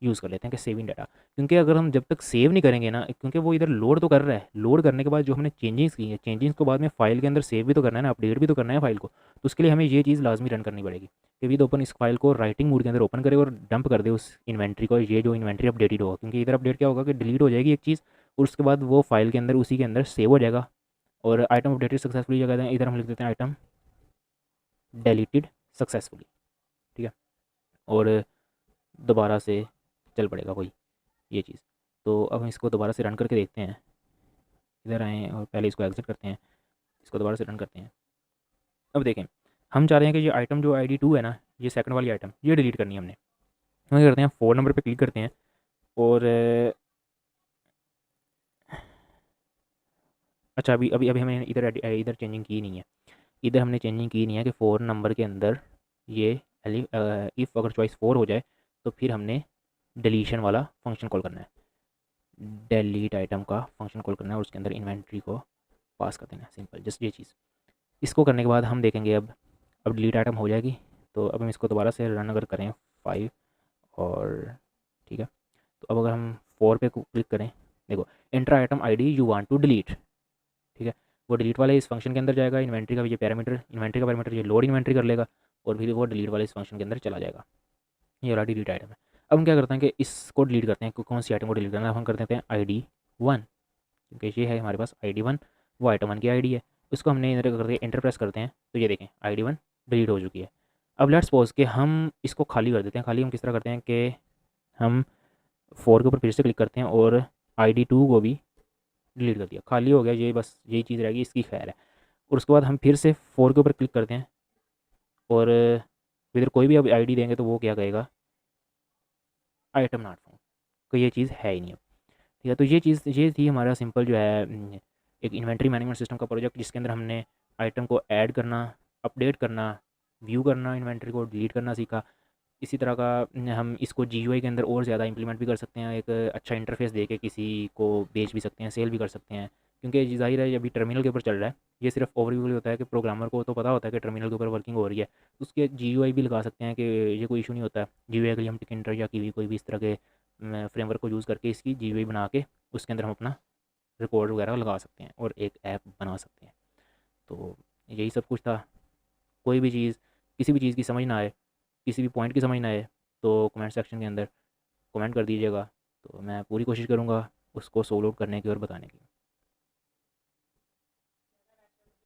यूज़ कर लेते हैं कि सेविंग डाटा। क्योंकि अगर हम जब तक सेव नहीं करेंगे ना, क्योंकि वो इधर लोड तो कर रहा है, लोड करने के बाद जो हमने चेंजेस की है, चेंजेस को बाद में फाइल के अंदर सेव भी तो करना है ना, अपडेट भी तो करना है फाइल को। तो उसके लिए हमें ये चीज़ लाजमी रन करनी पड़ेगी कि विद ओपन इस फाइल को राइटिंग मोड के अंदर ओपन करे और डंप कर दे उस इन्वेंट्री को, ये जो इन्वेंट्री अपडेटेड होगा। क्योंकि इधर अपडेट क्या होगा कि डिलीट हो जाएगी एक चीज़, और उसके बाद वो फाइल के अंदर उसी के अंदर सेव हो जाएगा, और आइटम अपडेटेड सक्सेसफुली जगह इधर हम लिख देते हैं आइटम डिलीटेड सक्सेसफुली, ठीक है। और दोबारा से चल पड़ेगा कोई ये चीज़। तो अब हम इसको दोबारा से रन करके देखते हैं। इधर आएँ और पहले इसको एग्ज़िट करते हैं, इसको दोबारा से रन करते हैं। अब देखें, हम चाह रहे हैं कि ये आइटम जो आईडी 2 है ना, ये सेकंड वाली आइटम, ये डिलीट करनी है हमने। हम क्या करते हैं, 4 नंबर पे क्लिक करते हैं और अच्छा अभी अभी अभी हमें इधर चेंजिंग की नहीं है। इधर हमने चेंजिंग की नहीं है कि 4 नंबर के अंदर ये इफ़ अगर चॉइस 4 हो जाए तो फिर हमने डिलीशन वाला फंक्शन कॉल करना है, डिलीट आइटम का फंक्शन कॉल करना है और उसके अंदर इन्वेंट्री को पास कर देना है, सिंपल जस्ट ये चीज़। इसको करने के बाद हम देखेंगे अब डिलीट आइटम हो जाएगी। तो अब हम इसको दोबारा से रन अगर करें 5 और ठीक है, तो अब अगर हम 4 पे क्लिक करें, देखो enter item ID you want to delete, ठीक है, वो डिलीट वाले इस फंक्शन के अंदर जाएगा। इन्वेंट्री का भी ये पैरामीटर, इन्वेंट्री का पैरामीटर ये लोड इन्वेंट्री कर लेगा और फिर वो डिलीट वाले इस फंक्शन के अंदर चला जाएगा। ये वाला डिलीट आइटम है। अब हम क्या करते हैं कि इसको डिलीट करते हैं, कौन सी आइटम को डिलीट करना है, हम कर देते हैं ID 1, क्योंकि ये है हमारे पास ID 1, वो आइटम 1 की आईडी है। उसको हमने इधर करके एंटर प्रेस करते हैं तो ये देखें ID 1 डिलीट हो चुकी है। अब लेट्स सपोज कि हम इसको खाली कर देते हैं। खाली हम किस तरह करते हैं कि हम 4 के ऊपर फिर से क्लिक करते हैं और ID 2 को भी डिलीट कर दिया, खाली हो गया। ये बस यही चीज़ रहेगी, इसकी खैर है। और उसके बाद हम फिर से 4 के ऊपर क्लिक करते हैं और इधर कोई भी अब आईडी देंगे तो वो क्या कहेगा, आइटम नॉट फाउंड, कोई ये चीज़ है ही नहीं अब। ठीक है, तो ये थी हमारा सिंपल जो है एक इन्वेंट्री मैनेजमेंट सिस्टम का प्रोजेक्ट, जिसके अंदर हमने आइटम को ऐड करना, अपडेट करना, व्यू करना, इन्वेंट्री को डिलीट करना सीखा। इसी तरह का हम इसको GUI के अंदर और ज़्यादा इंप्लीमेंट भी कर सकते हैं, एक अच्छा इंटरफेस दे के किसी को बेच भी सकते हैं, सेल भी कर सकते हैं। क्योंकि ये ज़ाहिर है अभी टर्मिनल के ऊपर चल रहा है, ये सिर्फ ओवरव्यू होता है कि प्रोग्रामर को तो पता होता है कि टर्मिनल के ऊपर वर्किंग हो रही है, उसके GUI भी लगा सकते हैं कि ये कोई इशू नहीं होता है। GUI के लिए हम टिकइंटर या कीवी कोई भी इस तरह के फ्रेमवर्क को यूज़ करके इसकी GUI बना के उसके अंदर हम अपना रिकॉर्ड वगैरह लगा सकते हैं और एक ऐप बना सकते हैं। तो यही सब कुछ था। कोई भी चीज़, किसी भी चीज़ की समझ ना आए, किसी भी पॉइंट की समझ ना आए तो कमेंट सेक्शन के अंदर कमेंट कर दीजिएगा, तो मैं पूरी कोशिश करूँगा उसको सोल्व आउट करने की और बताने की।